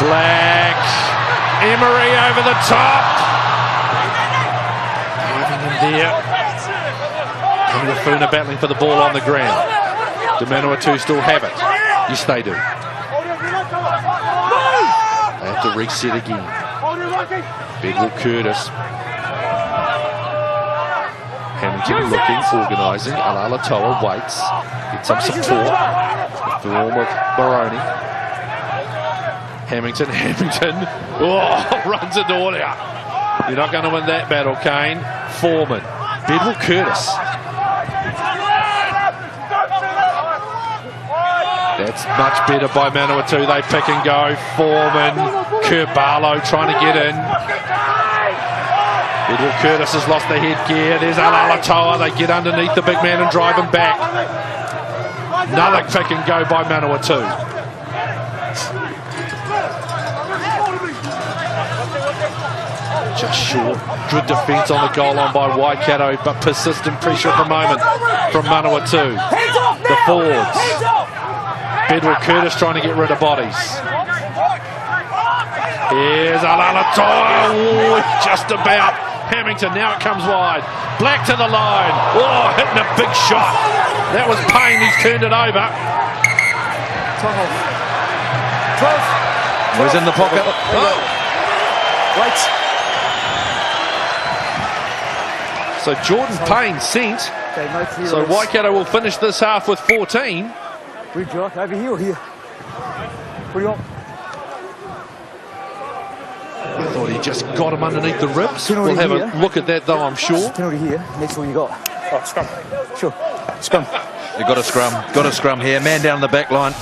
Black. Emery over the top. Driving in there. Kamilafuna battling for the ball on the ground. Do Manawatu still have it? Yes, they do. They have to reset again. Bedwell Curtis. Hamilton looking, organising. Alatoa waits. Gets some support. The form of Baroni. Hamilton. Oh, runs into Aulia. You're not going to win that battle, Kane. Foreman. Bedwell Curtis. That's much better by Manawatu. They pick and go. Foreman. Kerbarlow trying to get in. Edward Curtis has lost the headgear. There's Alatoa. They get underneath the big man and drive him back. Another pick and go by Manawatu. Just short. Good defence on the goal line by Waikato, but persistent pressure at the moment from Manawatu. The forwards. Bedwell Curtis trying to get rid of bodies. Here's Alatoa. Just about. Hamilton, now it comes wide. Black to the line. Oh, hitting a big shot. That was Payne. He's turned it over. 12. Was in the pocket. Oh. Wait. So Jordan Payne sent. Okay, no clearance. So Waikato will finish this half with 14. Where do you like? Over here or here? What do you want? I thought he just got him underneath the ribs. Penalty We'll have here. a look at that though, I'm sure. Penalty here. That's all you got. Oh, scrum. Sure. Scrum. They've got a scrum. Got a scrum here. Man down the back line.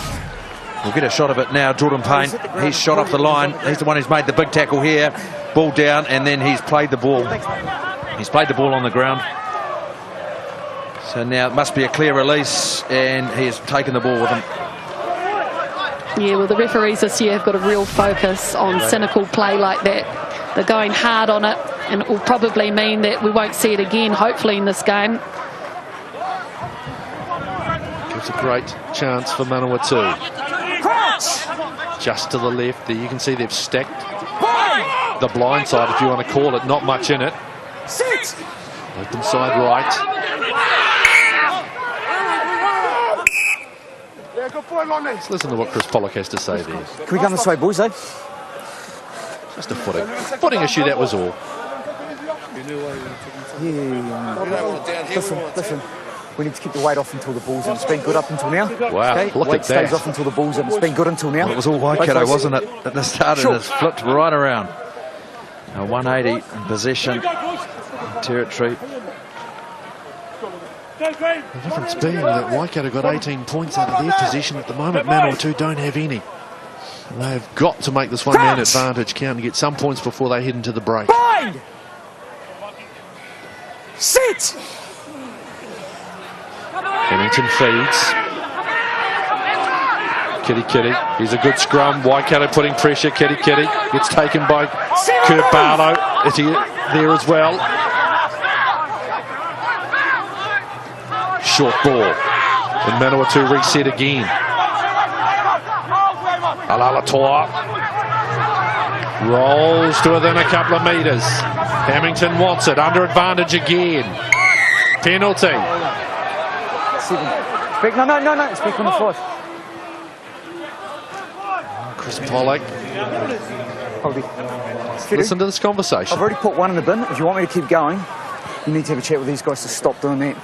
We'll get a shot of it now. Jordan Payne. He's shot off the line. He's the one who's made the big tackle here. Ball down, and then he's played the ball. He's played the ball on the ground. So now it must be a clear release, and he has taken the ball with him. Yeah, well, the referees this year have got a real focus on cynical play like that. They're going hard on it, and it will probably mean that we won't see it again, hopefully, in this game. Gives a great chance for Manawatu. Just to the left there, you can see they've stacked the blind side, if you want to call it. Not much in it. Open side right. Let's listen to what Chris Pollock has to say there. Can we come this way, boys, eh? Just a footing issue, that was all. Yeah. Listen. We need to keep the weight off until the ball's in. It's been good up until now. Wow, okay? look weight at that. stays off until the ball's in. It's been good until now. Well, it was all Waikato, wasn't it? At the start, Sure. and it's flipped right around. A 180 in possession, territory. The difference being that Waikato got 18 points out of their possession at the moment. Manawatu don't have any. They've got to make this one-man advantage count and get some points before they head into the break. Bind! Sit! Hamilton feeds. Kitty. Here's a good scrum. Waikato putting pressure. Kitty. Gets taken by Kerbarlow. Is he there as well? Short ball. And Manawatu reset again. Alatoa rolls to within a couple of metres. Hamilton wants it. Under advantage again. Penalty. 7. Speak, no. Speak on the 5. Chris Pollock. Probably. Listen to this conversation. I've already put one in the bin. If you want me to keep going, you need to have a chat with these guys to stop doing that.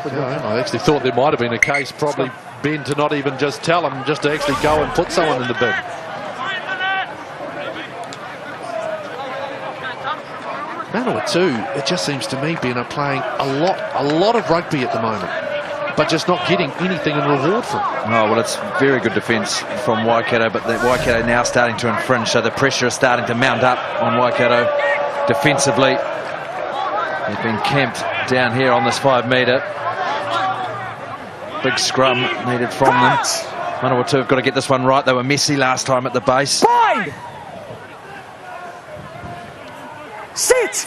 Yeah, I actually thought there might have been a case, probably Ben, to not even just tell him, just to actually go and put someone in the bin. Manawatu, it just seems to me, Ben, are playing a lot of rugby at the moment, but just not getting anything in reward for it. Oh, well, it's very good defence from Waikato, but the Waikato now starting to infringe, so the pressure is starting to mount up on Waikato defensively. They've been camped down here on this 5 metre. Big scrum needed from them. Manawatu have got to get this one right. They were messy last time at the base. Bind! Sit!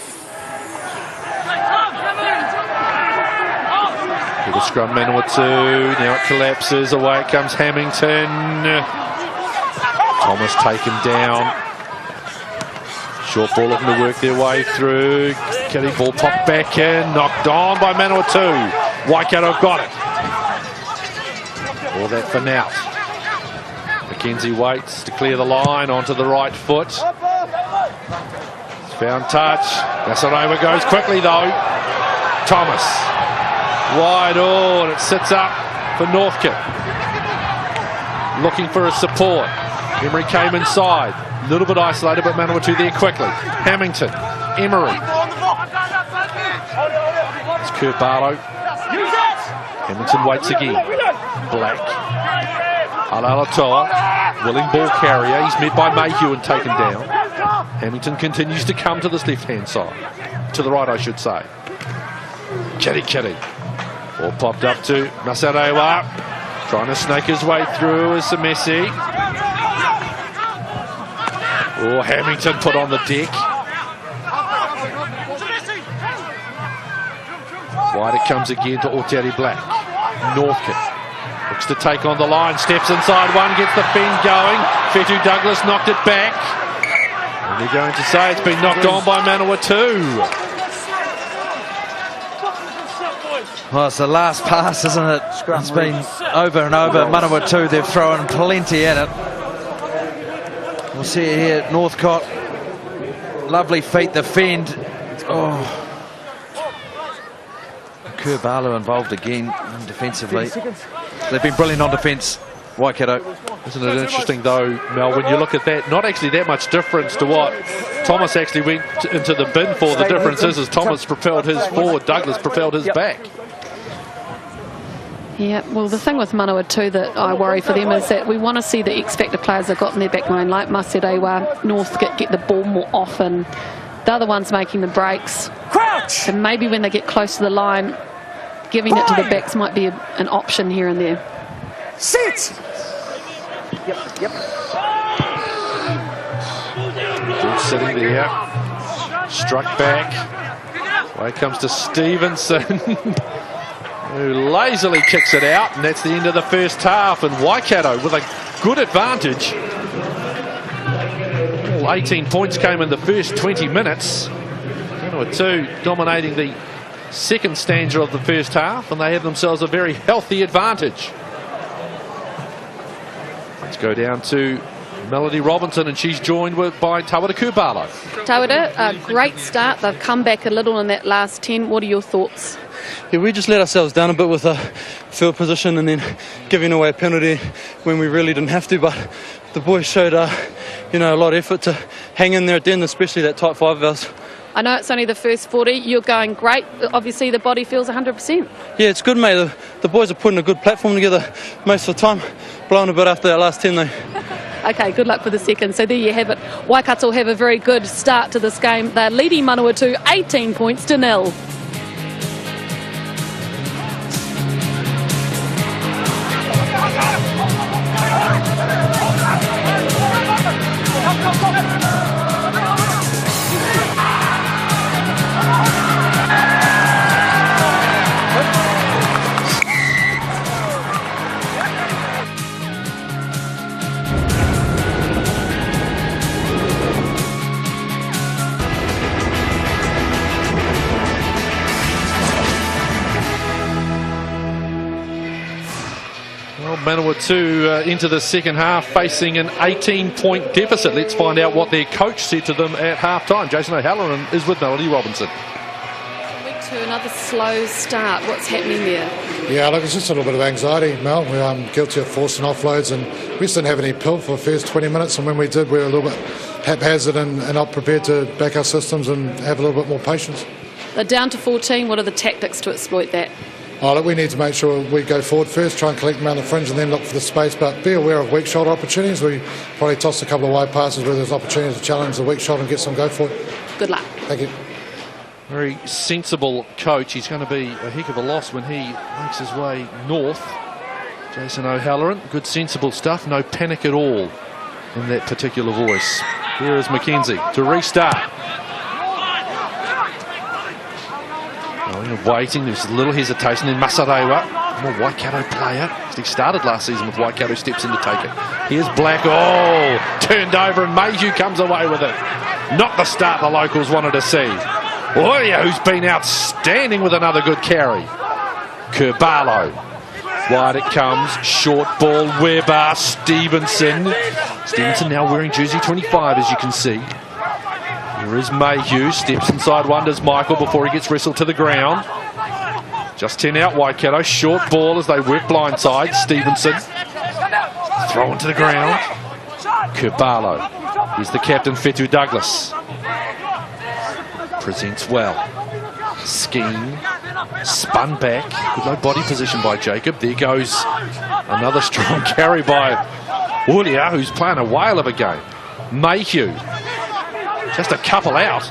Good scrum, Manawatu. Now it collapses. Away comes Hamilton. Thomas taken down. Short ball looking to work their way through. Kitty ball popped back in. Knocked on by Manawatu. Waikato have got it. All that for Nout. Mackenzie waits to clear the line onto the right foot. Found touch. Nasarova goes quickly though. Thomas. Wide on. It sits up for Northcote. Looking for a support. Emery came inside. A little bit isolated, but Manawatu there quickly. Hamilton. Emery. It's Kurt Barlow. Hamilton waits again. Black. Alalatoa. Willing ball carrier. He's met by Mayhew and taken down. Hamilton continues to come to this left-hand side. To the right, I should say. Kitty. Ball popped up to Masarewa. Trying to snake his way through is Messi. Oh, Hamilton put on the deck. Wide it comes again to Oteri Black. Northcote looks to take on the line, steps inside one, gets the fend going. Fetu Douglas knocked it back. And they're going to say it's been knocked on by Manawatu. Well, it's the last pass, isn't it? It's been over and over. Manawatu, they've thrown plenty at it. We'll see it here at Northcote. Lovely feet, the fend. Oh. Kurbalu involved again defensively. They've been brilliant on defence, Waikato. Isn't it interesting though, Mel, when you look at that, not actually that much difference to what Thomas actually went into the bin for. The difference is Thomas propelled his forward, Douglas propelled his back. Yeah, well, the thing with Manawatu that I worry for them is that we want to see the X-Factor players that got in their back line, like Maserewa, Northcote, get the ball more often. They're the ones making the breaks. Crouch! And maybe when they get close to the line, giving it to the backs might be an option here and there. Sit! Yep. Good sitting there. Struck back. Away comes to Stevenson. Who lazily kicks it out, and that's the end of the first half. And Waikato with a good advantage. All 18 points came in the first 20 minutes. Manawatu dominating the second stanza of the first half, and they have themselves a very healthy advantage. Let's go down to Melody Robinson, and she's joined by Tawera Kubalo. Tawera, a great start. They've come back a little in that last 10. What are your thoughts? Yeah, we just let ourselves down a bit with a field position and then giving away a penalty when we really didn't have to. But the boys showed, a lot of effort to hang in there at the end, especially that tight five of ours. I know it's only the first 40. You're going great. Obviously, the body feels 100%. Yeah, it's good, mate. The boys are putting a good platform together most of the time. Blowing a bit after that last 10, though. Okay, good luck for the second. So there you have it. Waikato have a very good start to this game. They're leading Manawatu 18 points to 0. Well, Manawatu into the second half facing an 18-point deficit. Let's find out what their coach said to them at half-time. Jason O'Halloran is with Melody Robinson. Week 2, another slow start. What's happening there? Yeah, look, it's just a little bit of anxiety, Mel. We're guilty of forcing offloads, and we just didn't have any pill for the first 20 minutes, and when we did, we were a little bit haphazard and not prepared to back our systems and have a little bit more patience. They're down to 14. What are the tactics to exploit that? Oh, look, we need to make sure we go forward first, try and collect them around the fringe and then look for the space, but be aware of weak shoulder opportunities. We probably tossed a couple of wide passes where there's opportunities to challenge the weak shoulder and get some go for it. Good luck. Thank you. Very sensible coach. He's going to be a heck of a loss when he makes his way north. Jason O'Halloran, good sensible stuff, no panic at all in that particular voice. Here is McKenzie to restart. Waiting, there's a little hesitation in Masarewa, more Waikato player. He started last season with Waikato, steps in to take it. Here's Black, turned over and Mayhew comes away with it. Not the start the locals wanted to see. Oya, who's been outstanding with another good carry. Kurbalo, wide it comes, short ball, Weber, Stevenson. Stevenson now wearing jersey 25 as you can see. Here is Mayhew, steps inside one, does Michael before he gets wrestled to the ground. Just 10 out Waikato, short ball as they work blindside. Stevenson, thrown to the ground. Kurbalo, here's the captain Fetu Douglas. Presents well. Scheme, spun back, with no body position by Jacob. There goes another strong carry by Ulia, who's playing a whale of a game. Mayhew, just a couple out.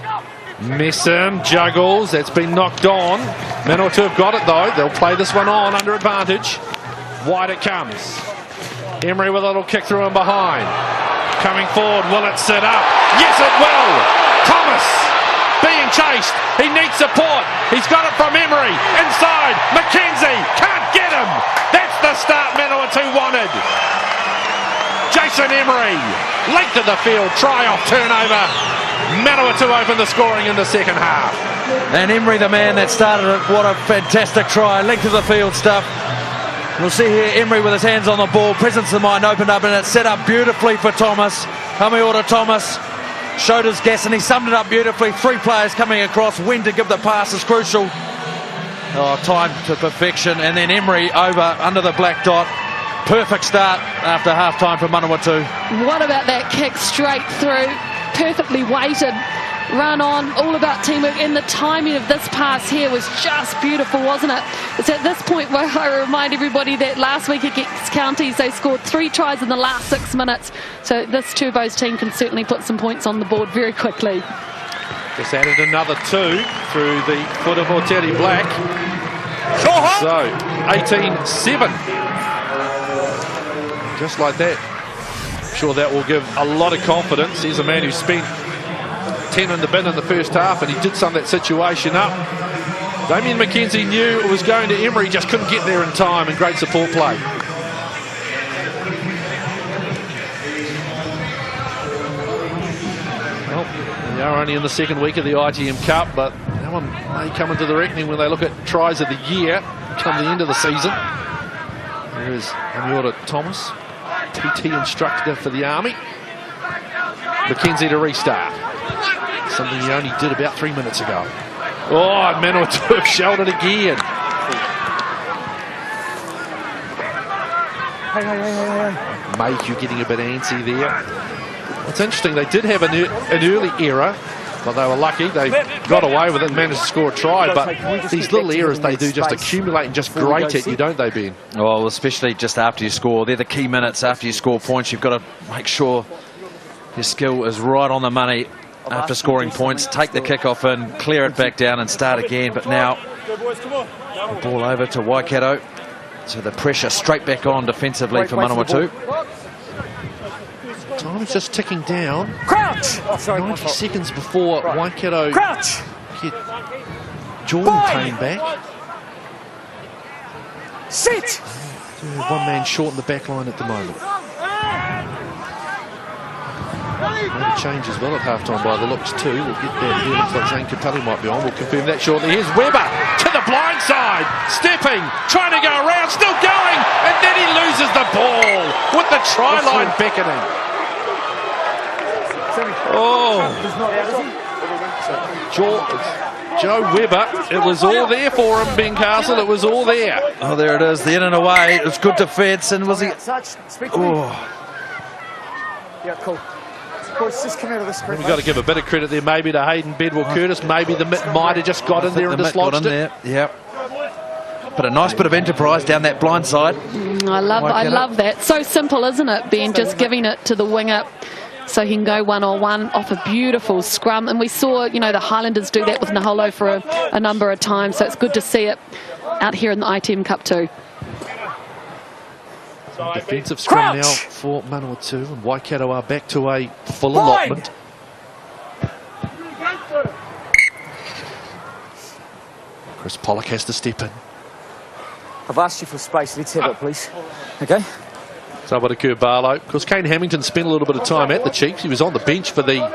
Messam juggles, that's been knocked on. Manawatu have got it though, they'll play this one on under advantage. Wide it comes. Emery with a little kick through and behind. Coming forward, will it sit up? Yes it will! Thomas being chased, he needs support. He's got it from Emery, inside, McKenzie, can't get him! That's the start Manawatu wanted. Jason Emery, length of the field, try-off turnover. Manawatu opened the scoring in the second half. And Emery, the man that started it, what a fantastic try. Length of the field stuff. We'll see here Emery with his hands on the ball. Presence of mind opened up and it's set up beautifully for Thomas. Hamiota Thomas showed his gas and he summed it up beautifully. 3 players coming across. When to give the pass is crucial. Time to perfection. And then Emery over under the black dot. Perfect start after half-time for Manawatu. What about that kick straight through? Perfectly weighted, run on, all about teamwork, and the timing of this pass here was just beautiful, wasn't it? It's at this point where I remind everybody that last week against Counties they scored 3 tries in the last 6 minutes, so this Turbos team can certainly put some points on the board very quickly. Just added another 2 through the foot of Oteri Black. So 18-7. Just like that. I'm sure that will give a lot of confidence. He's a man who spent 10 in the bin in the first half and he did sum that situation up. Damien McKenzie knew it was going to Emery, just couldn't get there in time, and great support play. Well, we are only in the second week of the ITM Cup, but that one may come into the reckoning when they look at tries of the year come the end of the season. There is Hamiota Thomas, PT instructor for the Army. McKenzie to restart. Something he only did about 3 minutes ago. Oh, Manawatu have shelled it again. Mayhew getting a bit antsy there. It's interesting, they did have an early error, but they were lucky. They got away with it and managed to score a try, but these little errors they do just accumulate and just grate at you, don't they, Ben? Well, especially just after you score. They're the key minutes after you score points. You've got to make sure your skill is right on the money after scoring points. Take the kickoff in, clear it back down and start again. But now, the ball over to Waikato. So the pressure straight back on defensively for Manawatu. Time's just ticking down. Crouch! 90 seconds before Waikato Crouch! get Jordan came back. Sit! One man short in the back line at the moment. Maybe change as well at half-time by the looks too. We'll get that here. Looks like Zane Capelli might be on. We'll confirm that shortly. Here's Weber to the blind side. Stepping, trying to go around, still going, and then he loses the the try line beckoning. Oh, Joe Webber, it was all there for him, Ben Castle, it was all there. Oh, there it is, the in and away. It was good defence, and was he... Oh. Yeah, cool. Boys, just come out of the screen. We've got to give a bit of credit there maybe to Hayden Bedwell-Curtis. Maybe the mitt might have just got in there and dislodged it. Yep. But a nice bit of enterprise down that blind side. I love that. So simple, isn't it, Ben? Just giving it to the winger so he can go one-on-one off a beautiful scrum. And we saw, you know, the Highlanders do that with Naholo for a number of times. So it's good to see it out here in the ITM Cup too. Defensive scrum now for Manawatu, and Waikato are back to a full allotment. Chris Pollock has to step in. I've asked you for space. Let's have it, please. Okay. So over to Kurbalo. Of course, Kane Hamilton spent a little bit of time at the Chiefs. He was on the bench for the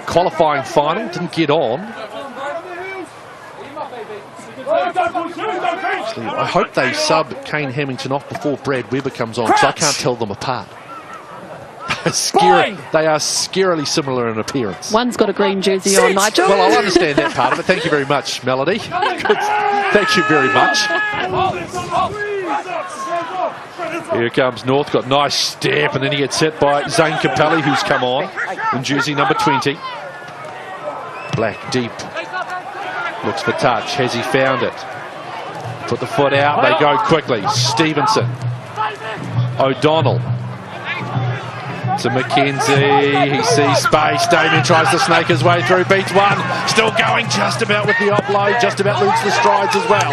qualifying final. Didn't get on. I hope they sub Kane Hamilton off before Brad Weber comes on, because I can't tell them apart. They are scarily similar in appearance. One's got a green jersey on, Nigel. Well, I'll understand that part of it. Thank you very much, Melody. Good. Thank you very much. Here comes Northcott. Nice step, and then he gets hit by Zane Capelli, who's come on in jersey number 20. Black deep. Looks for touch. Has he found it? Put the foot out. They go quickly. Stevenson. O'Donnell. To McKenzie. He sees space. Damien tries to snake his way through. Beats one. Still going just about with the offload. Just about loses the strides as well.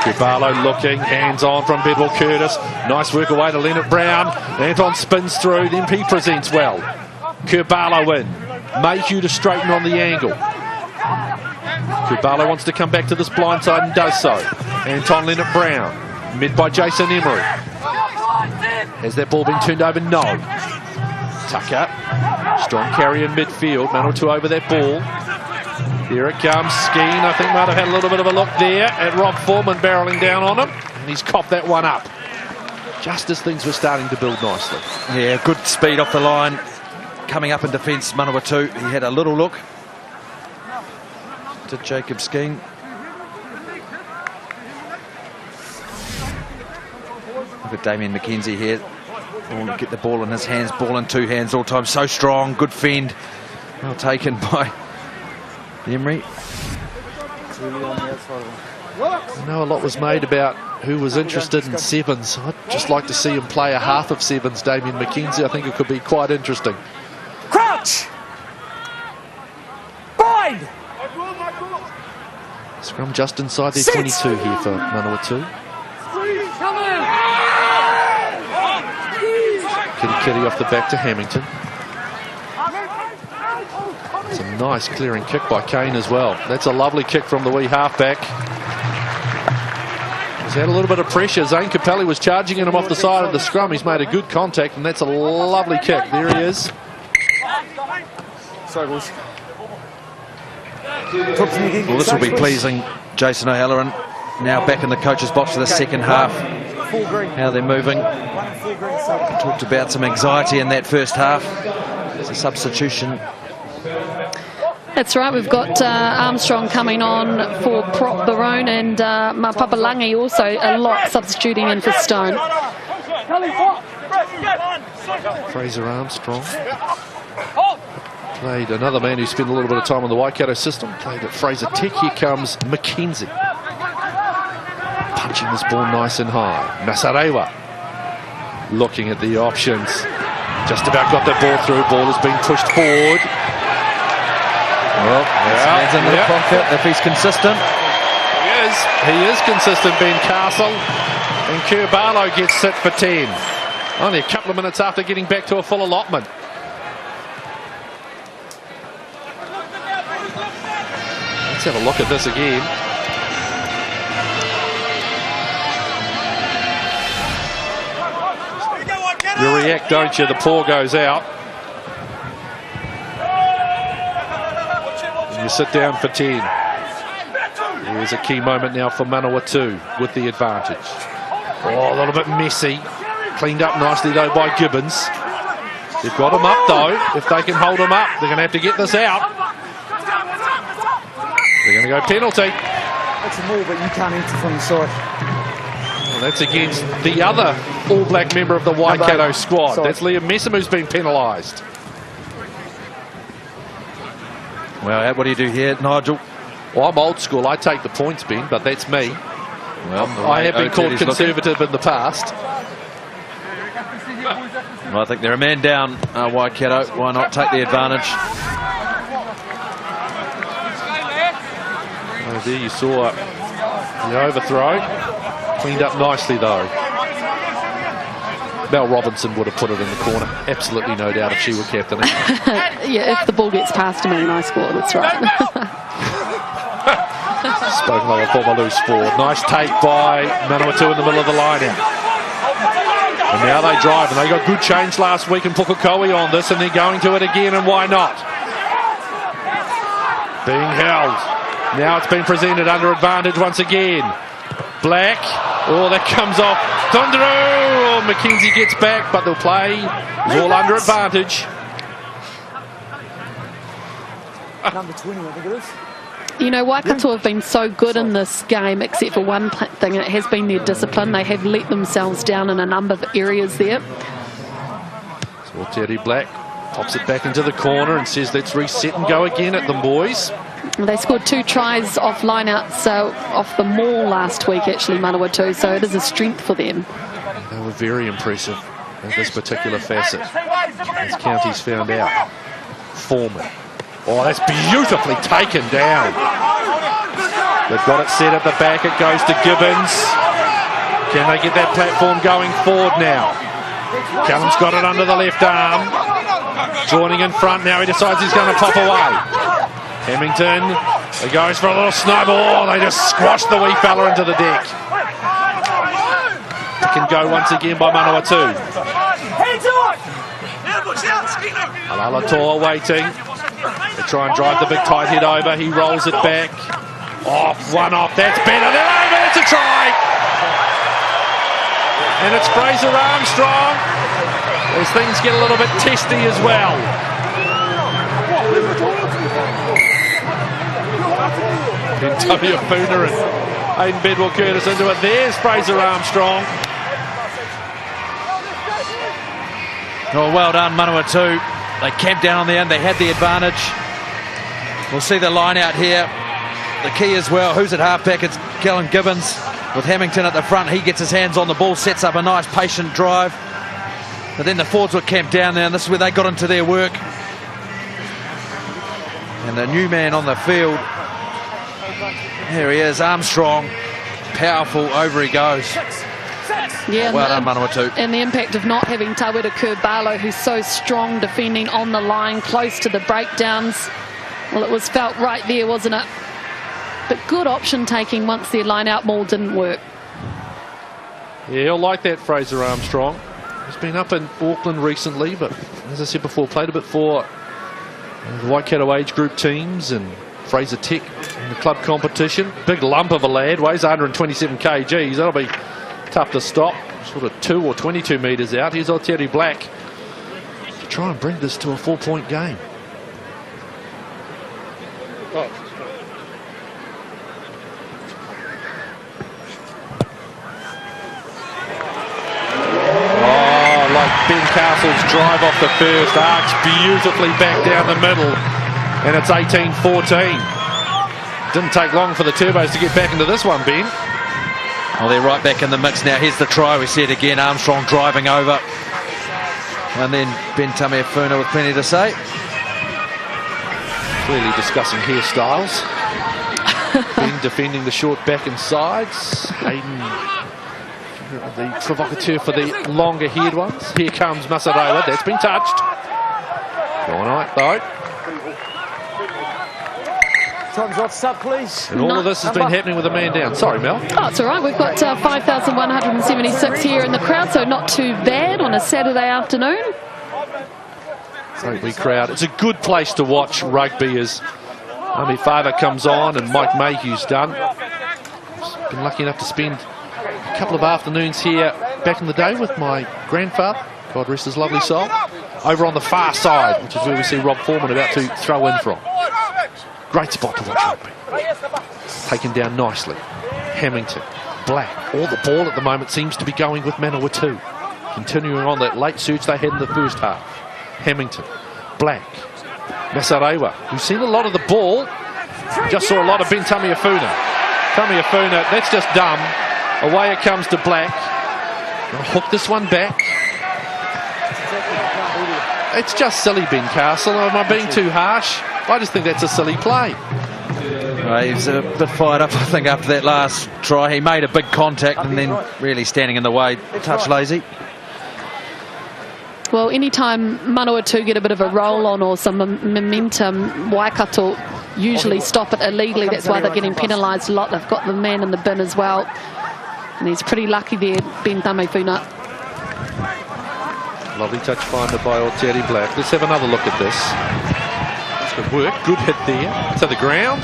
Kurbalo looking. Hands on from Bedwell-Curtis. Nice work away to Leonard Brown. Anton spins through. Then he presents well. Kurbalo in. Mayhew to straighten on the angle. Kurbalo wants to come back to this blind side and does so. Anton Leonard Brown. Mid by Jason Emery. Has that ball been turned over? No. Tucker. Strong carry in midfield. Manawatu over that ball. Here it comes. Skeen, I think, might have had a little bit of a look there at Rob Foreman barrelling down on him. And he's copped that one up. Just as things were starting to build nicely. Yeah, good speed off the line. Coming up in defence, Manawatu. He had a little look to Jacob Skeen. Look at Damien McKenzie here. Oh, get the ball in his hands, ball in two hands all the time. So strong, good fend. Well taken by Emery. I know a lot was made about who was interested in sevens. I'd just like to see him play a half of sevens, Damien McKenzie. I think it could be quite interesting. Crouch! Bind! Scrum just inside their 22 here for Manawatu. Kitty off the back to Hamilton. It's a nice clearing kick by Kane as well. That's a lovely kick from the wee halfback. He's had a little bit of pressure. Zane Capelli was charging at him off the side of the scrum. He's made a good contact, and that's a lovely kick. There he is. Sorry, boys. Well, this will be pleasing. Jason O'Halloran now back in the coach's box for the second half. How they're moving. Talked about some anxiety in that first half. It's a substitution. That's right, we've got Armstrong coming on for Prop Barone, and Mapapalangi also a lot substituting in for Stone. Fraser Armstrong. Played another man who spent a little bit of time on the Waikato system. Played at Fraser Tech. Here comes McKenzie. Punching this ball nice and high. Masarewa looking at the options. Just about got that ball through. Ball is being pushed forward. Well, hands in the pocket if he's consistent. He is consistent, Ben Castle. And Kurbalo gets set for 10. Only a couple of minutes after getting back to a full allotment. Let's have a look at this again. You react, don't you? The paw goes out. And you sit down for 10. Here's a key moment now for Manawatu with the advantage. Oh, a little bit messy. Cleaned up nicely, though, by Gibbons. They've got him up, though. If they can hold him up, they're going to have to get this out. They're going to go penalty. That's a maul, but you can't enter from the side. Well, that's against the other All Black member of the Waikato squad. Sorry. That's Liam Messam who's been penalised. Well, what do you do here, Nigel? Well, I'm old school. I take the points, Ben, but that's me. Well, I have been called conservative in the past. Well, I think they're a man down, Waikato. Why not take the advantage? Oh, there you saw the overthrow. Cleaned up nicely, though. Mel Robinson would have put it in the corner. Absolutely no doubt if she were captain. Yeah, if the ball gets past him and I score, that's right. Spoken like a former loose forward. Nice take by Manawatu in the middle of the line out. And now they drive, and they got good change last week in Pukekohe on this, and they're going to it again, and why not? Being held. Now it's been presented under advantage once again. Black. Oh, that comes off. Thunderu! Oh, McKenzie gets back, but they'll play. It's all under advantage. Number 20, I think it is. You know, Waikato have been so good in this game, except for one thing, and it has been their discipline. They have let themselves down in a number of areas there. So Terry Black pops it back into the corner and says, let's reset and go again at them, boys. They scored 2 tries off lineouts, so off the maul last week, actually, Manawatu, so it is a strength for them. They were very impressive in this particular facet, as Counties found out. Foreman. Oh, that's beautifully taken down. They've got it set at the back. It goes to Gibbons. Can they get that platform going forward now? Callum's got it under the left arm. Joining in front now. He decides he's going to pop away. Hemmington. He goes for a little snowball. They just squash the wee fella into the deck. It can go once again by Manawatu. Alalatua waiting. They try and drive the big tight head over. He rolls it back. Off, one off. That's better. They're over. It's a try. And it's Fraser Armstrong. As things get a little bit testy as well. Then Tubby Afuna and Aidan Bedwell-Curtis into it. There's Fraser Armstrong. Oh, well done, Manawatu. They camped down on the end. They had the advantage. We'll see the line out here. The key as well. Who's at halfback? It's Kellen Gibbons with Hemmington at the front. He gets his hands on the ball, sets up a nice patient drive. But then the forwards were camped down there, and this is where they got into their work. And the new man on the field, here he is, Armstrong. Powerful, over he goes. Yeah, well done, Manawatu. And the impact of not having Tawera Kurbalo, who's so strong defending on the line, close to the breakdowns. Well, it was felt right there, wasn't it? But good option taking once their line-out maul didn't work. Yeah, he'll like that, Fraser Armstrong. He's been up in Auckland recently, but as I said before, played a bit for the Waikato age group teams and Fraser Tech in the club competition. Big lump of a lad, weighs 127 kgs. That'll be tough to stop. Sort of 2 or 22 metres out. Here's Terry Black to try and bring this to a 4-point game. Ben Castle's drive off the first, arcs beautifully back down the middle, and it's 18-14. Didn't take long for the Turbos to get back into this one, Ben. Well, they're right back in the mix now. Here's the try. We see it again. Armstrong driving over. And then Ben Tameifuna with plenty to say. Clearly discussing hairstyles. Ben defending the short back and sides. Hayden, the provocateur for the longer haired ones. Here comes Masarewa. That's been touched. All right, though. Time's off, sub, please. And all of this has been happening with a man down. Sorry, Mel. Oh, it's all right. We've got 5,176 here in the crowd, so not too bad on a Saturday afternoon. Rugby crowd. It's a good place to watch rugby as Amy Father comes on and Mike Mayhew's done. He's been lucky enough to spend a couple of afternoons here back in the day with my grandfather, God rest his lovely soul, over on the far side, which is where we see Rob Foreman about to throw in from. Great spot to watch rugby. Taken down nicely. Hamilton, Black. All the ball at the moment seems to be going with Manawatu. Continuing on that late surge they had in the first half. Hamilton, Black, Masarewa, who's seen a lot of the ball. Just saw a lot of Ben Tamiafuna. Tamiafuna, that's just dumb. Away it comes to Black. I'll hook this one back. It's just silly, Ben Castle. Am I being too harsh? I just think that's a silly play. He was a bit fired up, I think, after that last try. He made a big contact and then really standing in the way, touch lazy. Well, anytime Manawatu get a bit of a roll on or some momentum, Waikato usually stop it illegally. That's why they're getting penalised a lot. They've got the man in the bin as well. And he's pretty lucky there, Ben Tamiafuna. Lovely touch finder by Oteri Black. Let's have another look at this. Good work, good hit there. To the ground.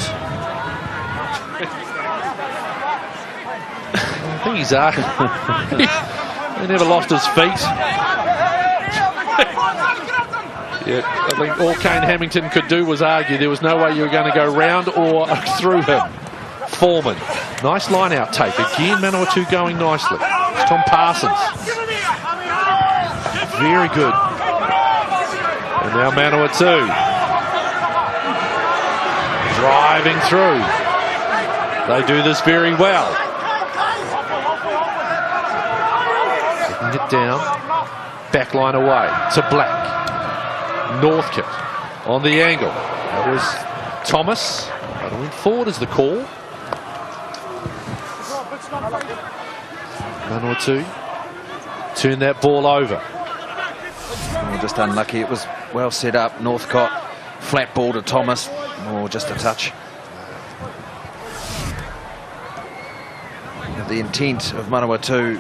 I think he's he never lost his feet. Yeah, I think all Kane Hamilton could do was argue there was no way you were going to go round or through him. Foreman, nice line out take. Again, Manawatu going nicely. It's Tom Parsons. Very good. And now Manawatu. Driving through. They do this very well. Taking it down. Backline away to Black. Northcote on the angle. That was Thomas. Running forward is the call. Manawatu turn that ball over. Oh, just unlucky. It was well set up. Northcote, flat ball to Thomas. Oh, just a touch. The intent of Manawatu.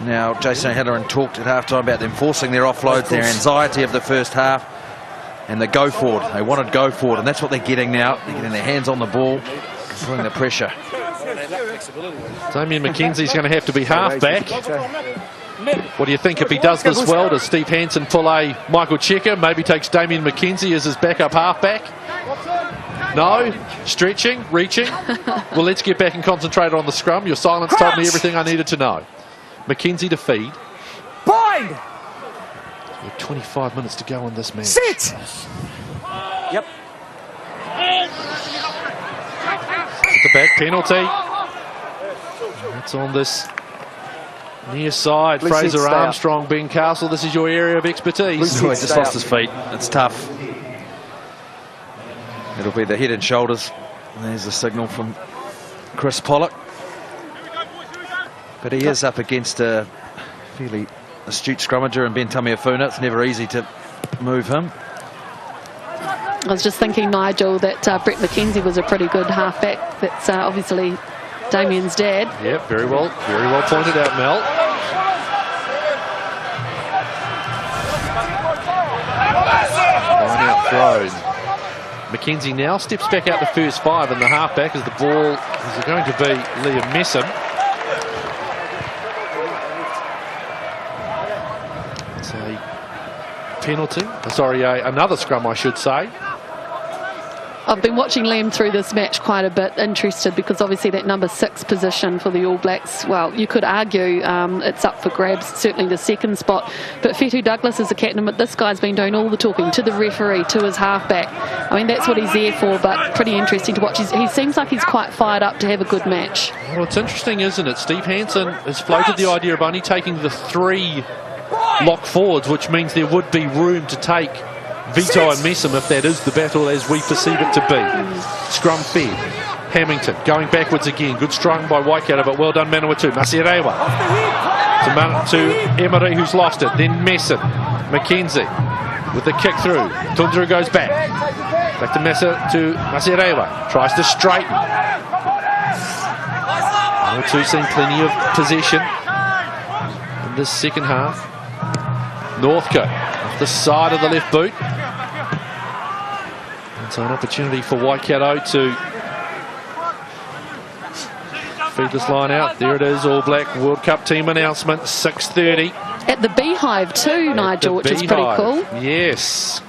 Now, Jason O'Halloran talked at halftime about them forcing their offloads, their anxiety of the first half, and the go forward. They wanted go forward, and that's what they're getting now. They're getting their hands on the ball, putting the pressure. Damien McKenzie's going to have to be halfback. What do you think if he does this well? Does Steve Hansen pull a Michael Checker? Maybe takes Damien McKenzie as his backup halfback? No? Stretching? Reaching? Well, let's get back and concentrate on the scrum. Your silence told me everything I needed to know. McKenzie to feed. Bind! With 25 minutes to go in this match. Sit! Yep. At the back, penalty. It's on this near side. Fraser Armstrong, Ben Castle, this is your area of expertise. He just lost his feet. It's tough. It'll be the head and shoulders. And there's the signal from Chris Pollock. But he is up against a fairly astute scrummager and Ben Tamiafuna. It's never easy to move him. I was just thinking, Nigel, that Brett McKenzie was a pretty good halfback. That's obviously Damien's dad. Yep, very well pointed out, Mel. Line out thrown. McKenzie now steps back out the first five, and the halfback as the ball is going to be Liam Messam. It's a penalty. Sorry, another scrum, I should say. I've been watching Liam through this match quite a bit, interested, because obviously that number 6 position for the All Blacks, well, you could argue it's up for grabs, certainly the second spot. But Fetu Douglas is the captain, but this guy's been doing all the talking to the referee, to his halfback. I mean, that's what he's there for, but pretty interesting to watch. He seems like he's quite fired up to have a good match. Well, it's interesting, isn't it? Steve Hansen has floated the idea of only taking the 3 lock forwards, which means there would be room to take Vito and Messam if that is the battle as we perceive it to be. Scrum fed. Hamilton going backwards again. Good strung by Waikato, but well done Manawatu. Masirewa to Emery, who's lost it. Then Messam. McKenzie with the kick through. Tundra goes back. Back to Masirewa. Tries to straighten. Manawatu seen plenty of possession in this second half. Northcote off the side of the left boot. So an opportunity for Waikato to feed this line out. There it is, All Black World Cup team announcement, 6:30. At the Beehive too, Nigel, which is pretty cool. Yes.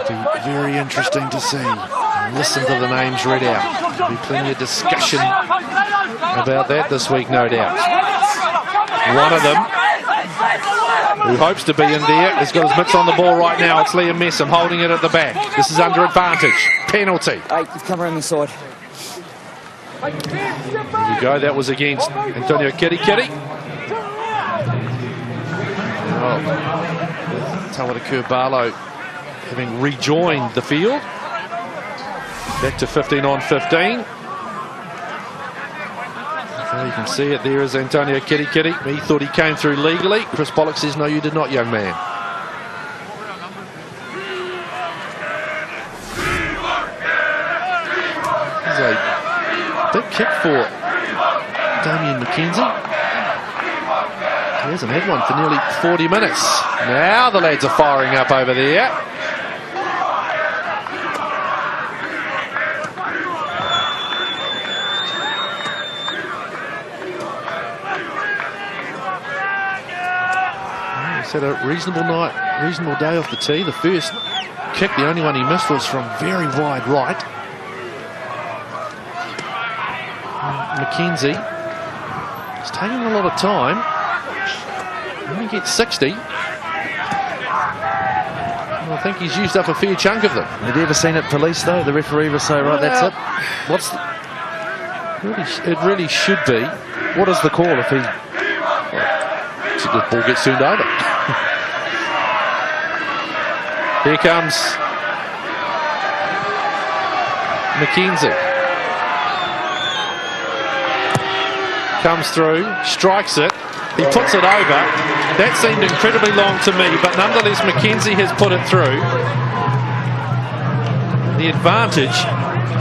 It'll be very interesting to see. Listen to the names read out. There'll be plenty of discussion about that this week, no doubt. One of them, who hopes to be in there, has got his mitts on the ball right now. It's Liam Messam holding it at the back. This is under advantage. Penalty. Hey, you've come around the side. There you go. That was against Antonio Kitty. Oh, Manawatu Barlow having rejoined the field. Back to 15 on 15. Well, you can see it there is Antonio Kitty. He thought he came through legally. Chris Pollock says, no, you did not, young man. This is a big kick for Damien McKenzie. He hasn't had one for nearly 40 minutes. Now the lads are firing up over there. Had a reasonable day off the tee. The first kick, the only one he missed, was from very wide right. McKenzie is taking a lot of time. When he gets 60, I think he's used up a fair chunk of them. Have you ever seen it police though? The referee will say, right, that's it. It really should be. What is the call if he... The ball gets turned over. Here comes McKenzie. Comes through, strikes it. He puts it over. That seemed incredibly long to me, but nonetheless McKenzie has put it through. The advantage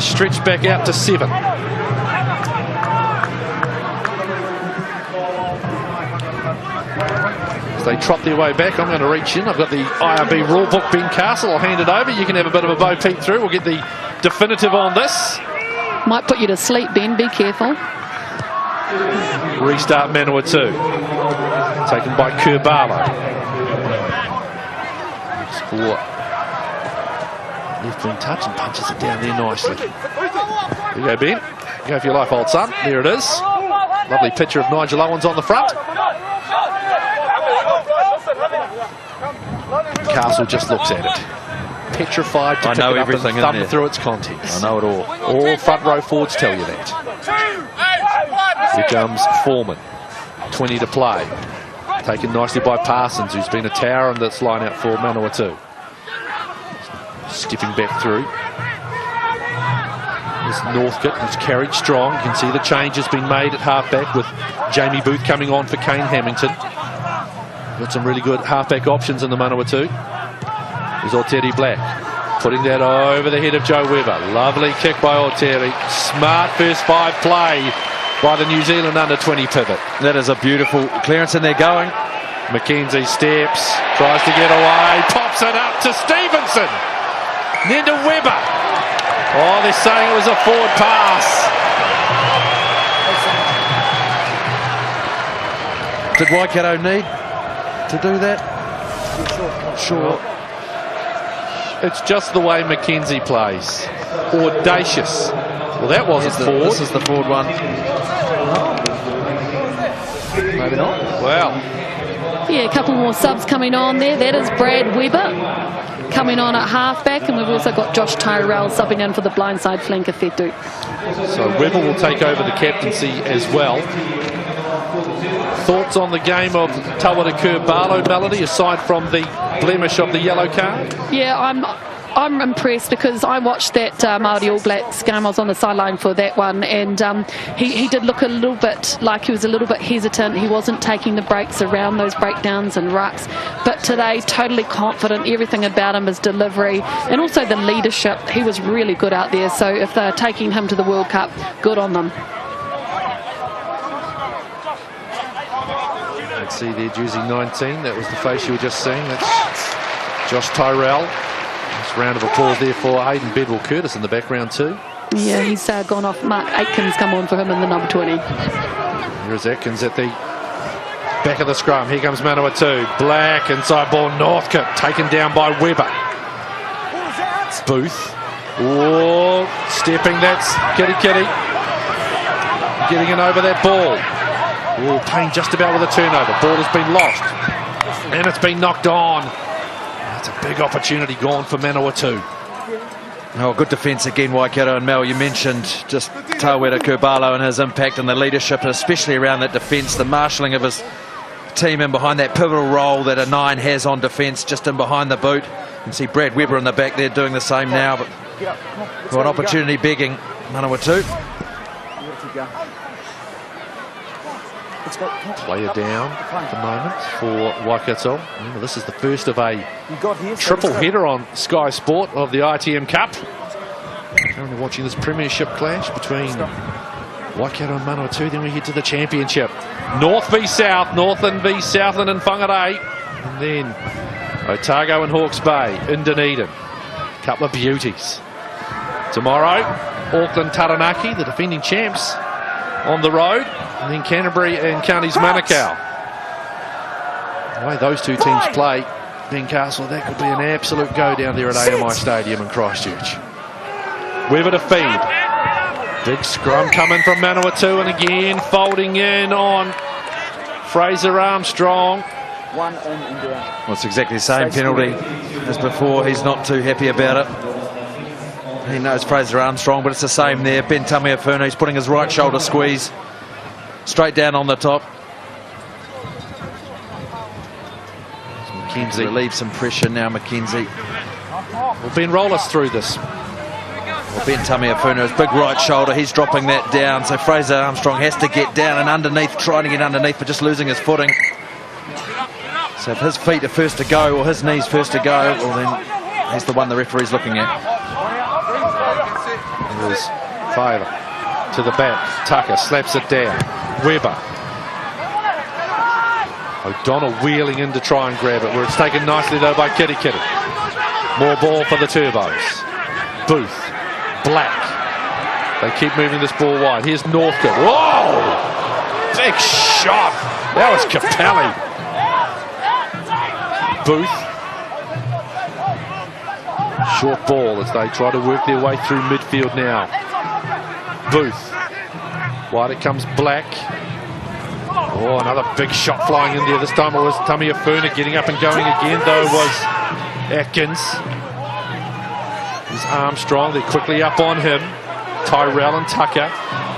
stretched back out to 7. They trot their way back. I'm going to reach in. I've got the IRB rulebook, Ben Castle. I'll hand it over. You can have a bit of a bow peek through. We'll get the definitive on this. Might put you to sleep, Ben. Be careful. Restart Manawatu. Taken by Barlow. For left wing touch and punches it down there nicely. There you go, Ben. Go for your life, old son. There it is. Lovely picture of Nigel Owens on the front. Castle just looks at it, petrified to pick it up and thumb through its contents. I know it all. All front row forwards tell you that. Here comes Foreman. 20 to play. Taken nicely by Parsons, who's been a tower in this line out for Manawatu. Skipping back through. This Northcote, who's carried strong. You can see the change has been made at halfback with Jamie Booth coming on for Kane Hamilton. Got some really good halfback options in the Manawatu. There's Oteri Black putting that over the head of Joe Weber. Lovely kick by Oteri. Smart first 5 play by the New Zealand under-20 pivot. That is a beautiful clearance, and they're going. McKenzie steps, tries to get away, pops it up to Stevenson. Then to Weber. Oh, they're saying it was a forward pass. Did Waikato need to do that? Not sure. It's just the way McKenzie plays. Audacious. Well, that wasn't forward. This is the forward one. Maybe not. Wow. Yeah, a couple more subs coming on there. That is Brad Weber coming on at halfback, and we've also got Josh Tyrell subbing in for the blindside flanker Fetu. So Weber will take over the captaincy as well. Thoughts on the game of Manawatu Barlow, Melody, aside from the blemish of the yellow card? Yeah, I'm impressed because I watched that Māori All Blacks game. I was on the sideline for that one, and he did look a little bit like he was a little bit hesitant. He wasn't taking the breaks around those breakdowns and rucks, but today totally confident. Everything about him is delivery and also the leadership. He was really good out there, so if they're taking him to the World Cup, good on them. Let's see there, jersey 19. That was the face you were just seeing. That's Josh Tyrell. Nice round of applause there for Hayden Bedwell-Curtis in the background too. Yeah, he's gone off. Mark Atkins come on for him in the number 20. Here's Atkins at the back of the scrum. Here comes Manawatu. Black inside ball. Northcote taken down by Webber. Booth. Oh, stepping. That's Kitty. Getting in over that ball. Oh, Payne just about with a turnover. Ball has been lost. And it's been knocked on. That's a big opportunity gone for Manawatu. Oh, good defence again, Waikato. And Mel, you mentioned just Tawera Kurbalo and his impact and the leadership, especially around that defence, the marshalling of his team in behind that pivotal role that a 9 has on defence, just in behind the boot. You can see Brad Webber in the back there doing the same now, but got an opportunity begging Manawatu. Player down at the moment for Waikato. Remember, this is the first of a triple header on Sky Sport of the ITM Cup. Currently watching this premiership clash between Waikato and Manawatu. Then we head to the championship. North v South, Northland v Southland and Whangarei. And then Otago and Hawke's Bay in Dunedin. Couple of beauties. Tomorrow, Auckland Taranaki, the defending champs, on the road. And then Canterbury and Counties Manukau. The way those two teams play, Ben Castle, that could be an absolute go down there at AMI Stadium in Christchurch. Weber to feed. Big scrum coming from Manawatu, and again folding in on Fraser Armstrong. Well, it's exactly the same penalty as before. He's not too happy about it. He knows Fraser Armstrong, but it's the same there. Ben Tamiafuna, he's putting his right shoulder squeeze straight down on the top. McKenzie relieves some pressure now, McKenzie. Well, Ben, roll us through this. Well, Ben Tamiafuna, his big right shoulder, he's dropping that down. So Fraser Armstrong has to get down and underneath, trying to get underneath, but just losing his footing. So if his feet are first to go, or his knees first to go, well then he's the one the referee's looking at. There's Favour to the back. Tucker slaps it down. Webber. O'Donnell wheeling in to try and grab it, where it's taken nicely though by Kitty. More ball for the Turbos. Booth. Black. They keep moving this ball wide. Here's Northcote. Whoa! Big shot. That was Capelli. Booth. Short ball as they try to work their way through midfield now. Booth. Wide it comes Black. Oh, another big shot flying in there. This time it was Tamiafuna getting up and going again, though was Atkins. There's Armstrong. They're quickly up on him. Tyrell and Tucker.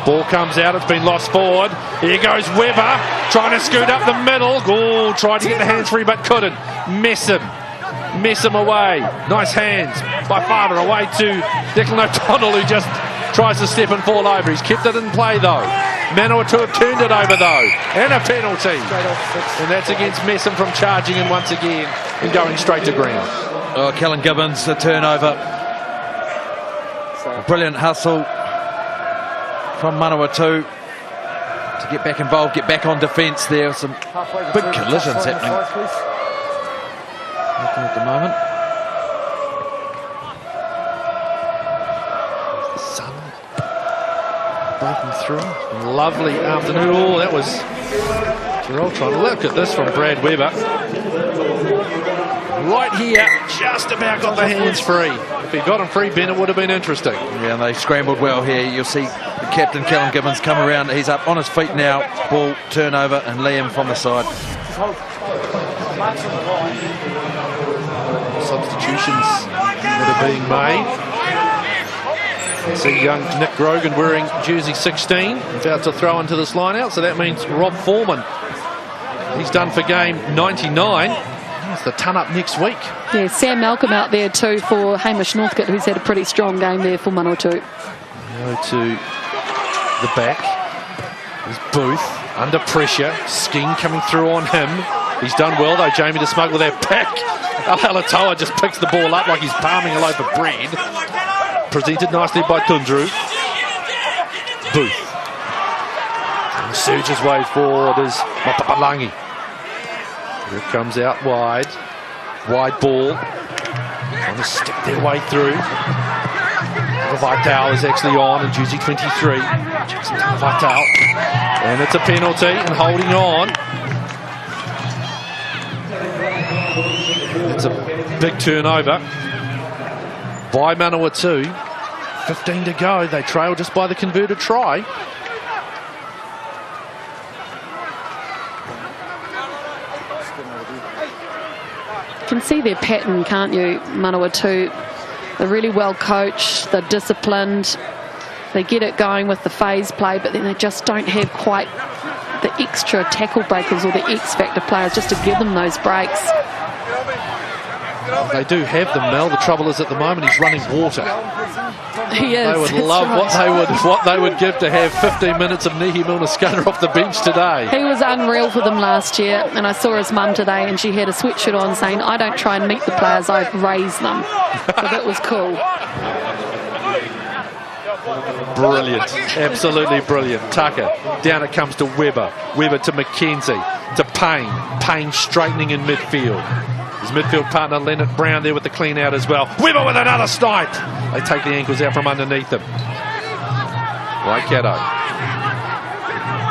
Ball comes out. It's been lost forward. Here goes Webber. Trying to scoot up the middle. Oh, tried to get the hands free but couldn't. Mess him away. Nice hands by Father away to Declan O'Donnell, who just tries to step and fall over. He's kept it in play though. Manawatu have turned it over though, and a penalty, and that's against Messam from charging him once again and going straight to ground. Oh, Kellen Gibbons, the turnover. A brilliant hustle from Manawatu to get back involved, get back on defence. There are some big collisions happening at the moment. The sun breaking through. Lovely afternoon. Oh, that was Terrell trying to look at this from Brad Webber. Right here, just about got the hands free. If he got him free, Ben, it would have been interesting. Yeah, and they scrambled well here. You'll see the captain, Kellen Gibbons, come around. He's up on his feet now. Ball, turnover, and Liam from the side. Substitutions that are being made. See young Nick Grogan wearing jersey 16, about to throw into this line out. So that means Rob Foreman, he's done for game 99. It's the ton up next week. Yeah, Sam Malcolm out there too for Hamish Northcote, who's had a pretty strong game there for Manawatu. Go to the back. There's Booth under pressure. Skeen coming through on him. He's done well though, Jamie, to smuggle that back. Alatoa just picks the ball up like he's palming a loaf of bread. Presented nicely by Tundru. Booth. And surges way forward is Mapapalangi. Here it comes out wide. Wide ball. Trying to stick their way through. Vital is actually on in jersey 23. Jackson Vital. And it's a penalty and holding on. It's a big turnover by Manawatu. 15 to go. They trail just by the converted try. You can see their pattern, can't you, Manawatu? They're really well coached, they're disciplined, they get it going with the phase play, but then they just don't have quite the extra tackle breakers or the X-factor players just to give them those breaks. They do have them, Mel. The trouble is at the moment he's running water. He is. They would love what they would give to have 15 minutes of Nehi Milner-Skudder off the bench today. He was unreal for them last year, and I saw his mum today and she had a sweatshirt on saying, "I don't try and meet the players, I raise them." So that was cool. Brilliant, absolutely brilliant. Tucker, down it comes to Webber. Webber to McKenzie, to Payne. Payne straightening in midfield. His midfield partner Leonard Brown there with the clean out as well. Webber with another snipe. They take the ankles out from underneath them. Waikato.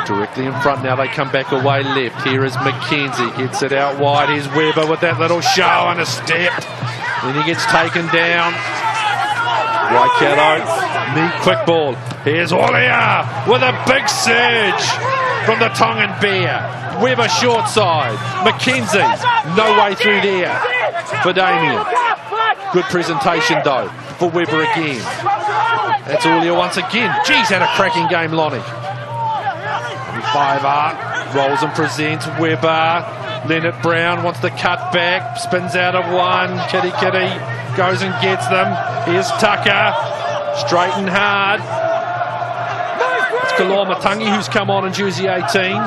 Directly in front now, they come back away left. Here is McKenzie, gets it out wide. Here's Webber with that little show and a step. Then he gets taken down. Waikato, knee quick ball. Here's Olia with a big surge from the Tongan Bear. Webber short side. McKenzie, no way through there for Damien. Good presentation though for Webber again. That's Olia once again. Geez, had a cracking game, Lonnie. 5 rolls and presents Webber. Leonard Brown wants the cut back, spins out of one. Kitty goes and gets them. Here's Tucker, straight and hard. It's Kalormatangi who's come on in jersey 18.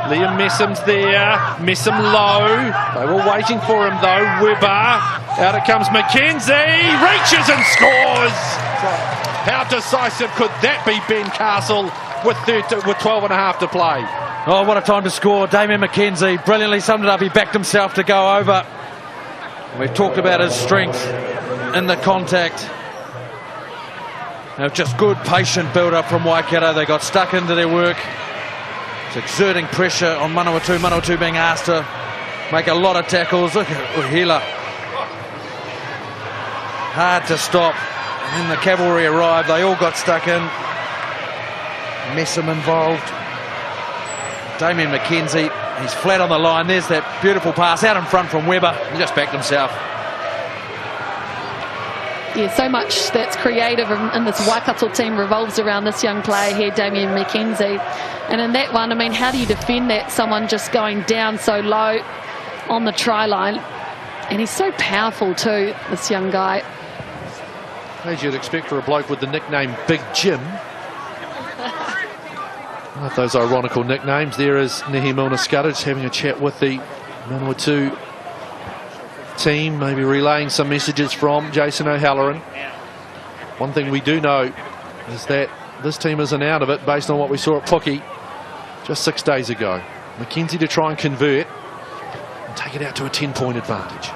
Liam Messam's there. Messam low. They were waiting for him though. Webber. Out it comes McKenzie. Reaches and scores. How decisive could that be, Ben Castle, with 12 and a half to play? Oh, what a time to score. Damien McKenzie brilliantly summed it up. He backed himself to go over. We've talked about his strength in the contact. Now, just good, patient build-up from Waikato. They got stuck into their work. It's exerting pressure on Manawatu. Manawatu being asked to make a lot of tackles. Look at Uhila. Hard to stop. And then the cavalry arrived. They all got stuck in. Messam involved. Damien McKenzie, he's flat on the line. There's that beautiful pass out in front from Webber. He just backed himself. Yeah, so much that's creative in this Waikato team revolves around this young player here, Damien McKenzie. And in that one, I mean, how do you defend that? Someone just going down so low on the try line. And he's so powerful too, this young guy. As you'd expect for a bloke with the nickname Big Jim. One of those ironical nicknames. There is Nehi Milner-Skudder just having a chat with the Manawatu team, maybe relaying some messages from Jason O'Halloran. One thing we do know is that this team isn't out of it based on what we saw at Pookie just 6 days ago. McKenzie to try and convert and take it out to a 10-point advantage.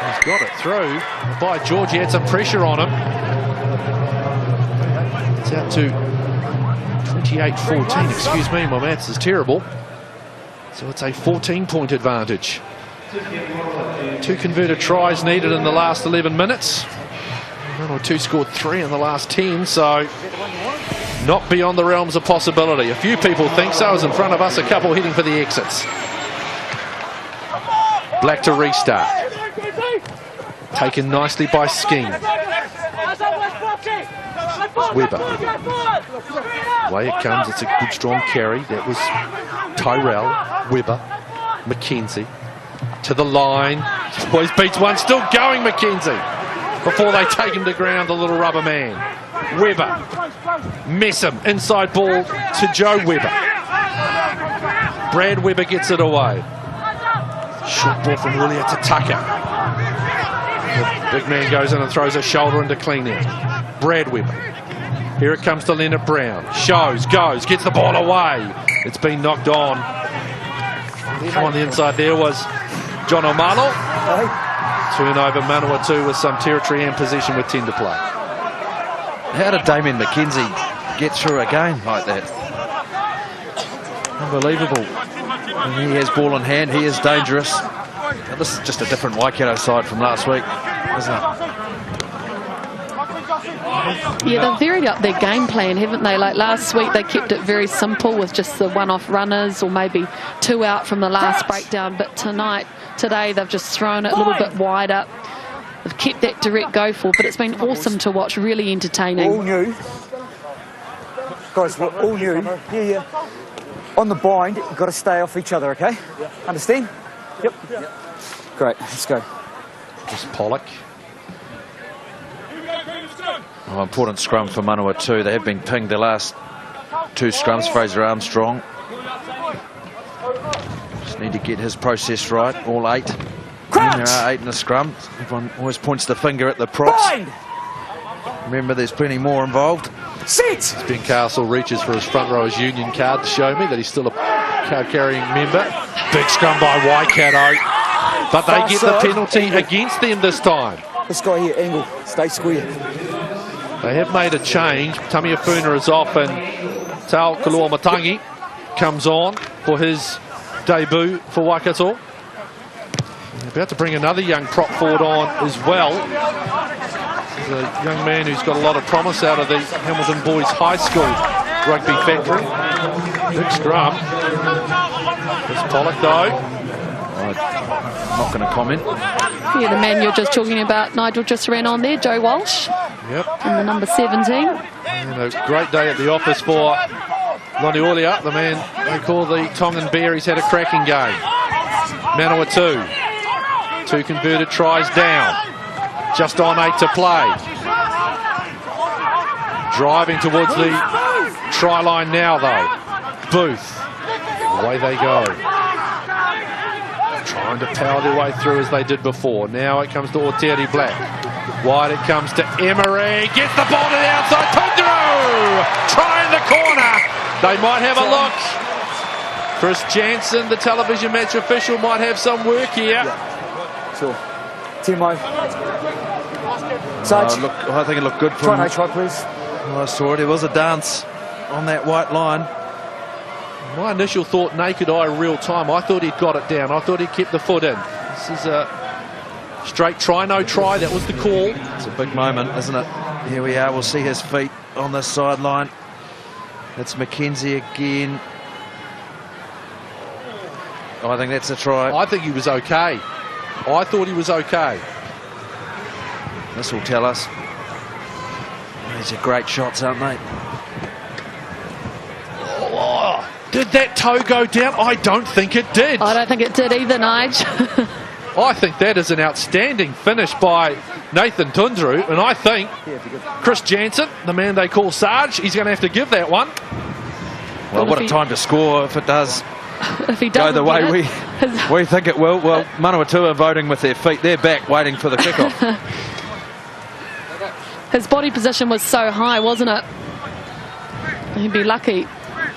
He's got it through. By George, he had some pressure on him. It's out to 28-14. Excuse me, my maths is terrible. So it's a 14-point advantage. 2 converted tries needed in the last 11 minutes. Manawatu scored 3 in the last 10, so not beyond the realms of possibility. A few people think so, as in front of us, a couple heading for the exits. Black to restart. Taken nicely by Skeen. Webber. Away it comes. It's a good strong carry. That was Tyrell. Webber. McKenzie. To the line. Boys beats one. Still going, McKenzie. Before they take him to ground, the little rubber man. Webber. Messam. Inside ball to Joe Webber. Brad Webber gets it away. Short ball from William to Tucker. The big man goes in and throws a shoulder into clean out. Brad Webber. Here it comes to Leonard Brown. Shows, goes, gets the ball away. It's been knocked on. Come on the inside there was John O'Malo. Turnover, Manawatu with some territory and possession with 10 to play. How did Damien McKenzie get through a game like that? Unbelievable. And he has ball in hand, he is dangerous. Now, this is just a different Waikato side from last week, isn't it? Yeah, they've varied up their game plan, haven't they? Like last week, they kept it very simple with just the one-off runners or maybe 2 out from the last breakdown. But today, they've just thrown it a little bit wider. They've kept that direct go for, but it's been awesome to watch, really entertaining. All new. Guys, we're all new. Yeah. On the bind, you've got to stay off each other, okay? Understand? Yep. Great, let's go. Just Pollock. Oh, important scrum for Manawatu. They have been pinged the last 2 scrums. Fraser Armstrong just need to get his process right. All 8. And there are 8 in the scrum. Everyone always points the finger at the props. Bind! Remember, there's plenty more involved. Sit! Ben Castle reaches for his front row's union card to show me that he's still a card-carrying member. Big scrum by Waikato, but they get the penalty against them this time. This guy here, Angle, stay square. They have made a change. Tamiafuna is off and Tau Kaloamatangi comes on for his debut for Waikato. They're about to bring another young prop forward on as well. He's a young man who's got a lot of promise out of the Hamilton Boys High School rugby factory. Big scrum. There's Pollock though. I'm not going to comment. Yeah, the man you're just talking about, Nigel, just ran on there, Joe Walsh. Yep. In the number 17. And a great day at the office for Lonnie Olia, the man they call the Tongan Bear. He's had a cracking game. Manawatu. 2 converted tries down. Just on 8 to play. Driving towards the try line now, though. Booth. Away they go. Trying to power their way through as they did before. Now it comes to Oteri Black. Wide it comes to Emery. Gets the ball to the outside. Tundru! Try in the corner. They might have a look. Chris Jansen, the television match official, might have some work here. Yeah. Sure. Timo. Sarge. I think it looked good from... Try, please. I saw it. It was a dance on that white line. My initial thought, naked eye, real time. I thought he'd got it down. I thought he'd kept the foot in. This is a straight try, no try. That was the call. It's a big moment, isn't it? Here we are. We'll see his feet on the sideline. It's McKenzie again. I think that's a try. I think he was okay. I thought he was okay. This will tell us. These are great shots, aren't they? Oh, did that toe go down? I don't think it did. I don't think it did either, Nige. I think that is an outstanding finish by Nathan Tundru, and I think Chris Jansen, the man they call Sarge, he's going to have to give that one. Well, what a time to score if it does if he go the way it, we think it will. Well, Manawatu are voting with their feet. They're back waiting for the kickoff. His body position was so high, wasn't it? He'd be lucky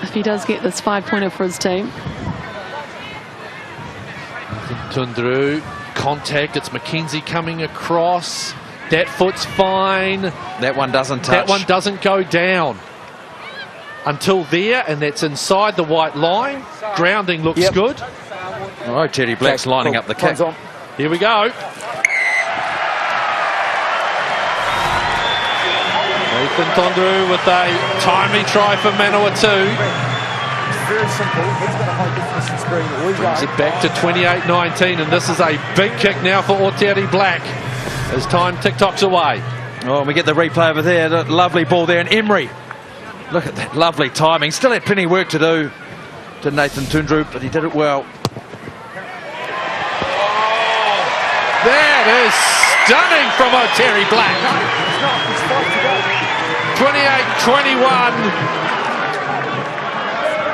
if he does get this 5-pointer for his team. Tundru, contact, it's McKenzie coming across. That foot's fine. That one doesn't touch. That one doesn't go down. Until there, and that's inside the white line. Grounding looks good. Oh, Teddy Black's lining up the kick. Here we go. Nathan Tundru with a timely try for Manawatu. It's very simple. He's got a high definition screen. Brings it back to 28-19, and this is a big kick now for Oteri Black as time tick-tocks away. Oh, and we get the replay over there. That lovely ball there, and Emery. Look at that lovely timing. Still had plenty of work to do to Nathan Tundru, but he did it well. That is stunning from Oteri Black. 28-21.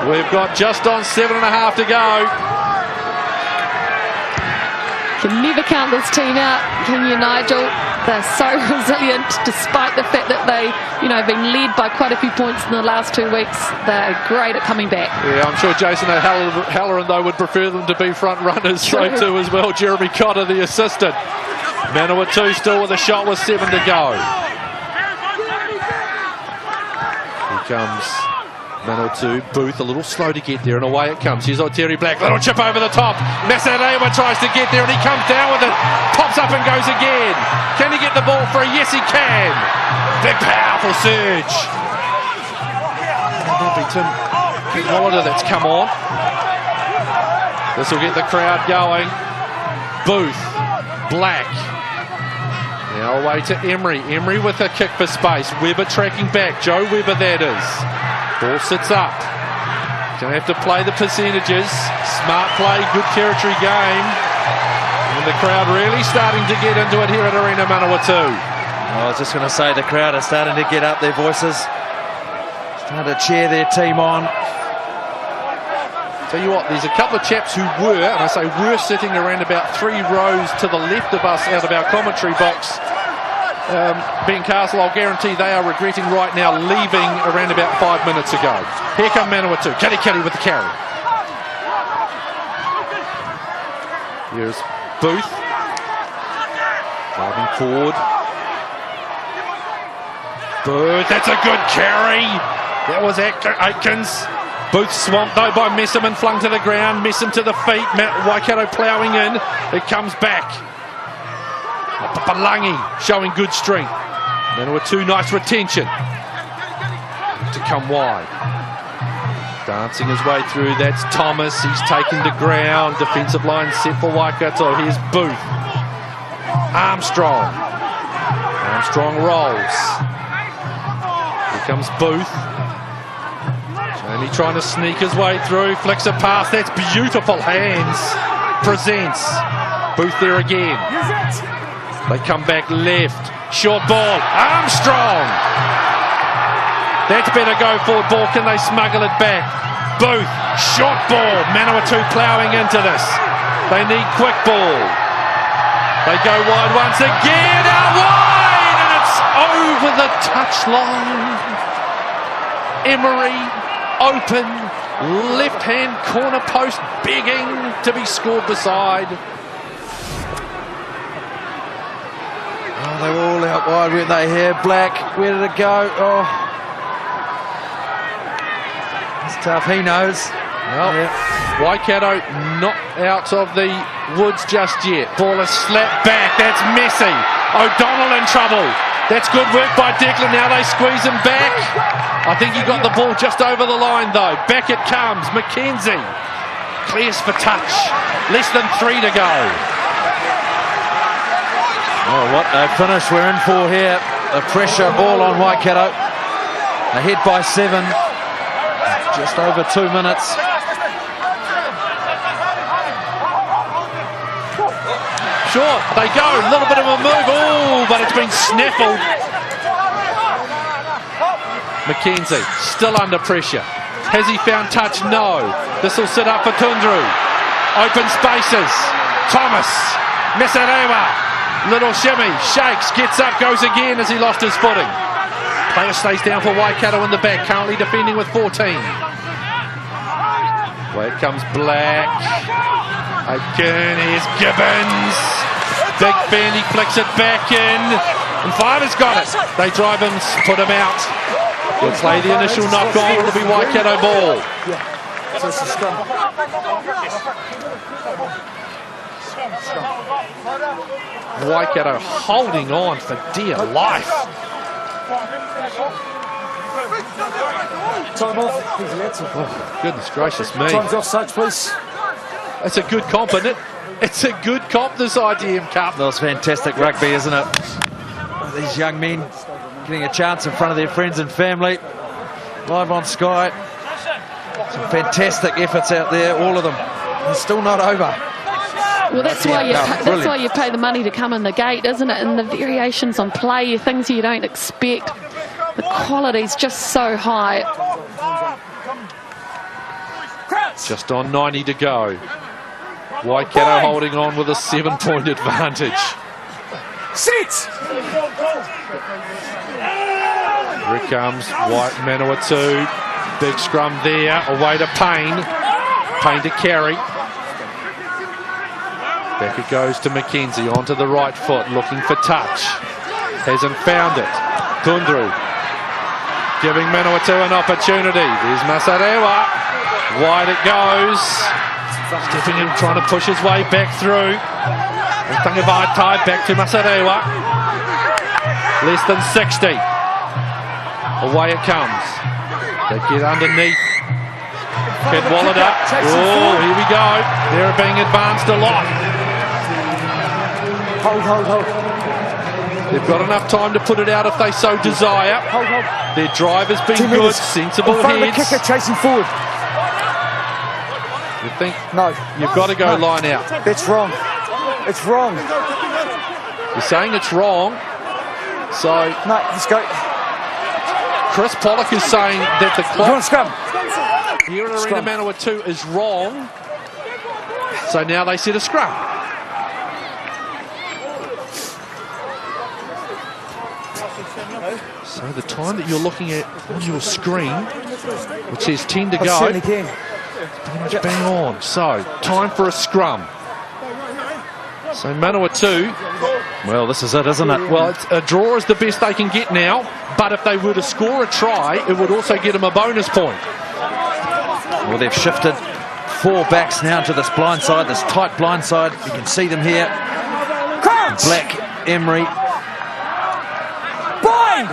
We've got just on 7.5 to go. Can never count this team out, can you, Nigel? They're so resilient, despite the fact that they, have been led by quite a few points in the last 2 weeks. They're great at coming back. Yeah, I'm sure Jason O'Halloran, though, would prefer them to be front runners. So too as well, Jeremy Cotter, the assistant. Manawatu still with a shot with 7 to go. Here comes Manawatu. Booth a little slow to get there, and away it comes. Here's Terry Black, little chip over the top. Masadewa tries to get there, and he comes down with it. Pops up and goes again. Can he get the ball free? Yes, he can. Big, powerful surge. That'll be Tim Holiday that's come on. This will get the crowd going. Booth, Black. Now away to Emery. Emery with a kick for space. Webber tracking back. Joe Webber, that is. Ball sits up. Don't have to play the percentages. Smart play, good territory game. And the crowd really starting to get into it here at Arena Manawatu. I was just going to say, the crowd are starting to get up their voices. Starting to cheer their team on. Tell you what, there's a couple of chaps who were, and I say were, sitting around about 3 rows to the left of us out of our commentary box. Ben Castle, I'll guarantee they are regretting right now leaving around about 5 minutes ago. Here come Manawatu. Kitty with the carry. Here's Booth. Driving forward. Booth, that's a good carry. That was Atkins. Booth swamped though by Messam and flung to the ground. Messam to the feet. Waikato ploughing in. It comes back. Papalangi showing good strength. Manawatu, nice retention. To come wide. Dancing his way through. That's Thomas. He's taken the ground. Defensive line set for Waikato. Here's Booth. Armstrong. Armstrong rolls. Here comes Booth. Jamie trying to sneak his way through. Flicks a pass. That's beautiful hands. Presents. Booth there again. They come back left. Short ball. Armstrong. That's better go forward ball. Can they smuggle it back? Booth. Short ball. Manawatu ploughing into this. They need quick ball. They go wide once again. Out wide. And it's over the touchline. Emery open. Left hand corner post begging to be scored beside. Oh, they were all out wide, weren't they here? Black, where did it go? Oh, it's tough, he knows. Well, yeah. Waikato not out of the woods just yet. Ball is slapped back, that's messy. O'Donnell in trouble. That's good work by Declan, now they squeeze him back. I think he got the ball just over the line though. Back it comes, McKenzie. Clears for touch, less than 3 to go. Oh, what a finish we're in for here. A pressure ball on Waikato. Ahead by 7. Just over 2 minutes. Sure, they go. A little bit of a move. Oh, but it's been snaffled. McKenzie still under pressure. Has he found touch? No. This will sit up for Tundru. Open spaces. Thomas. Masadewa. Little shimmy, shakes, gets up, goes again as he lost his footing. Player stays down for Waikato in the back, currently defending with 14. Where it comes Black. Again, here's Gibbons. Big bend, he flicks it back in. And Fiver's got it. They drive him, put him out. He'll play the initial knock on, it'll be Waikato ball. So it's a scrum. Waikato holding on for dear life. Time off, please, lads. Oh, goodness gracious me. Time's off, Such, please. It's a good comp, isn't it? It's a good comp, this ITM Cup. That was fantastic rugby, isn't it? These young men getting a chance in front of their friends and family. Live on Sky. Some fantastic efforts out there, all of them. It's still not over. Well, that's why you pay the money to come in the gate, isn't it? And the variations on play, things you don't expect. The quality's just so high. Just on 90 to go. Waikato holding on with a 7-point advantage. Sit! Here it comes, White Manawatu. Big scrum there, away to Payne. Payne to carry. Back it goes to Mackenzie, onto the right foot, looking for touch. Hasn't found it. Kundru giving Manawatu an opportunity. There's Masarewa. Wide it goes. Stepping in, trying to push his way back through. And Tangavaitai back to Masarewa. Less than 60. Away it comes. They get underneath. Cadwallader. Oh, here we go. They're being advanced a lot. Hold. They've got enough time to put it out if they so desire. Hold. Their drive has been 2 good, metres. sensible In front of the heads. kicker, chasing forward. You think No. you've got to go line out. It's wrong. It's wrong. You're saying it's wrong. So No, let's go. Chris Pollock is saying that the You want clock to scrum? here at Arena Scrum. Manawatu is wrong. So now they set a scrum. So the time that you're looking at on your screen, which says 10 to I go, certainly can. pretty much bang on. So time for a scrum. So Manawatu, Well, this is it, isn't it? well, a draw is the best they can get now, but if they were to score a try, it would also get them a bonus point. Well, they've shifted 4 backs now to this blind side, this tight blind side. You can see them here. Crouch! Black, Emery. Bind!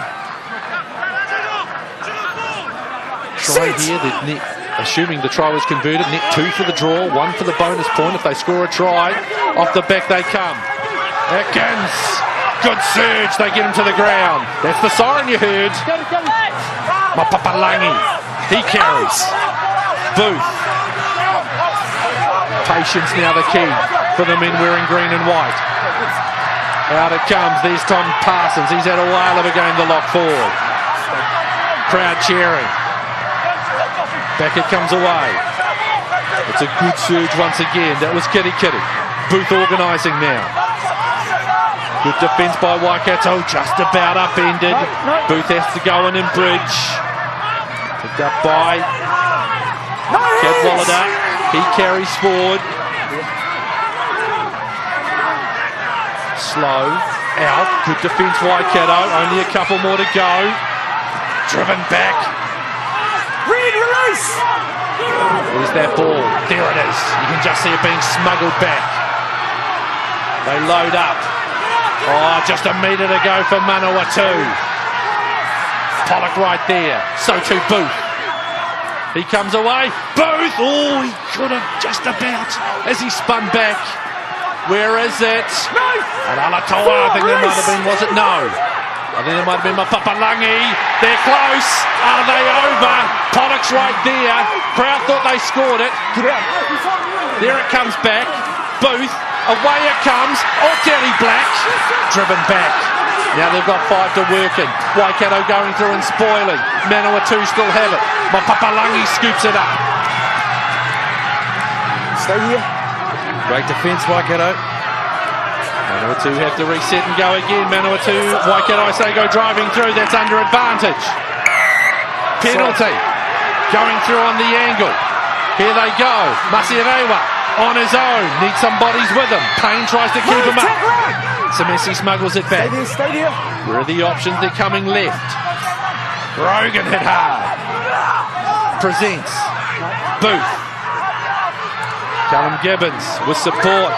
Try Sit! here, assuming the try was converted, net 2 for the draw, 1 for the bonus point. If they score a try, off the back they come. Atkins, good surge, they get him to the ground. That's the siren you heard. Mapapalangi, he carries. Booth. Patience now the key for the men wearing green and white. Out it comes, there's Tom Parsons. He's had a while of a game to lock forward. Crowd cheering. Back it comes away. It's a good surge once again. That was Kitty. Booth organising now. Good defence by Waikato, just about upended. Booth has to go in and bridge. Picked up by Cadwallader. He carries forward. Slow, out. Good defence Waikato. Only a couple more to go. Driven back. Release! Where's that ball? There it is. You can just see it being smuggled back. They load up. Oh, just a metre to go for Manawatu. Pollock right there. So too Booth. He comes away. Booth! Oh, he could have just about as he spun back. Where is it? And Alatoa, I think there might have been, was it? No. I think there might have been Mapapalangi. They're close. Are they over? Pollock's right there. Crowd thought they scored it. There it comes back. Booth. Away it comes. Alteri Black. Driven back. Now they've got 5 to work in. Waikato going through and spoiling. Manawatu still have it. Mapapalangi scoops it up. Stay here. Great defence, Waikato. Manawatu have to reset and go again. Manawatu, Waikato I say go driving through. That's under advantage. Penalty. Going through on the angle. Here they go. Masirewa on his own. Needs some bodies with him. Payne tries to keep him up. Samesi smuggles it back. Stay there. Where are the options? They're coming left. Rogan hit hard. Presents. Booth. Callum Gibbons with support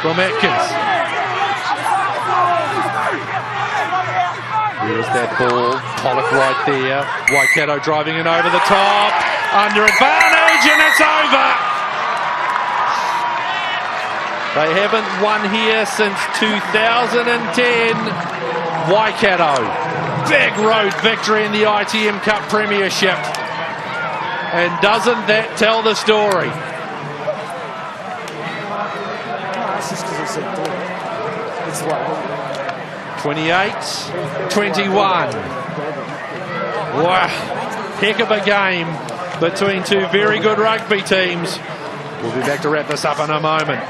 from Atkins. There's that ball. Pollock right there. Waikato driving it over the top. Under advantage and it's over. They haven't won here since 2010. Waikato. Big road victory in the ITM Cup Premiership. And doesn't that tell the story? It's just because it's a door. It's what? 28-21. Wow, heck of a game between two very good rugby teams. We'll be back to wrap this up in a moment.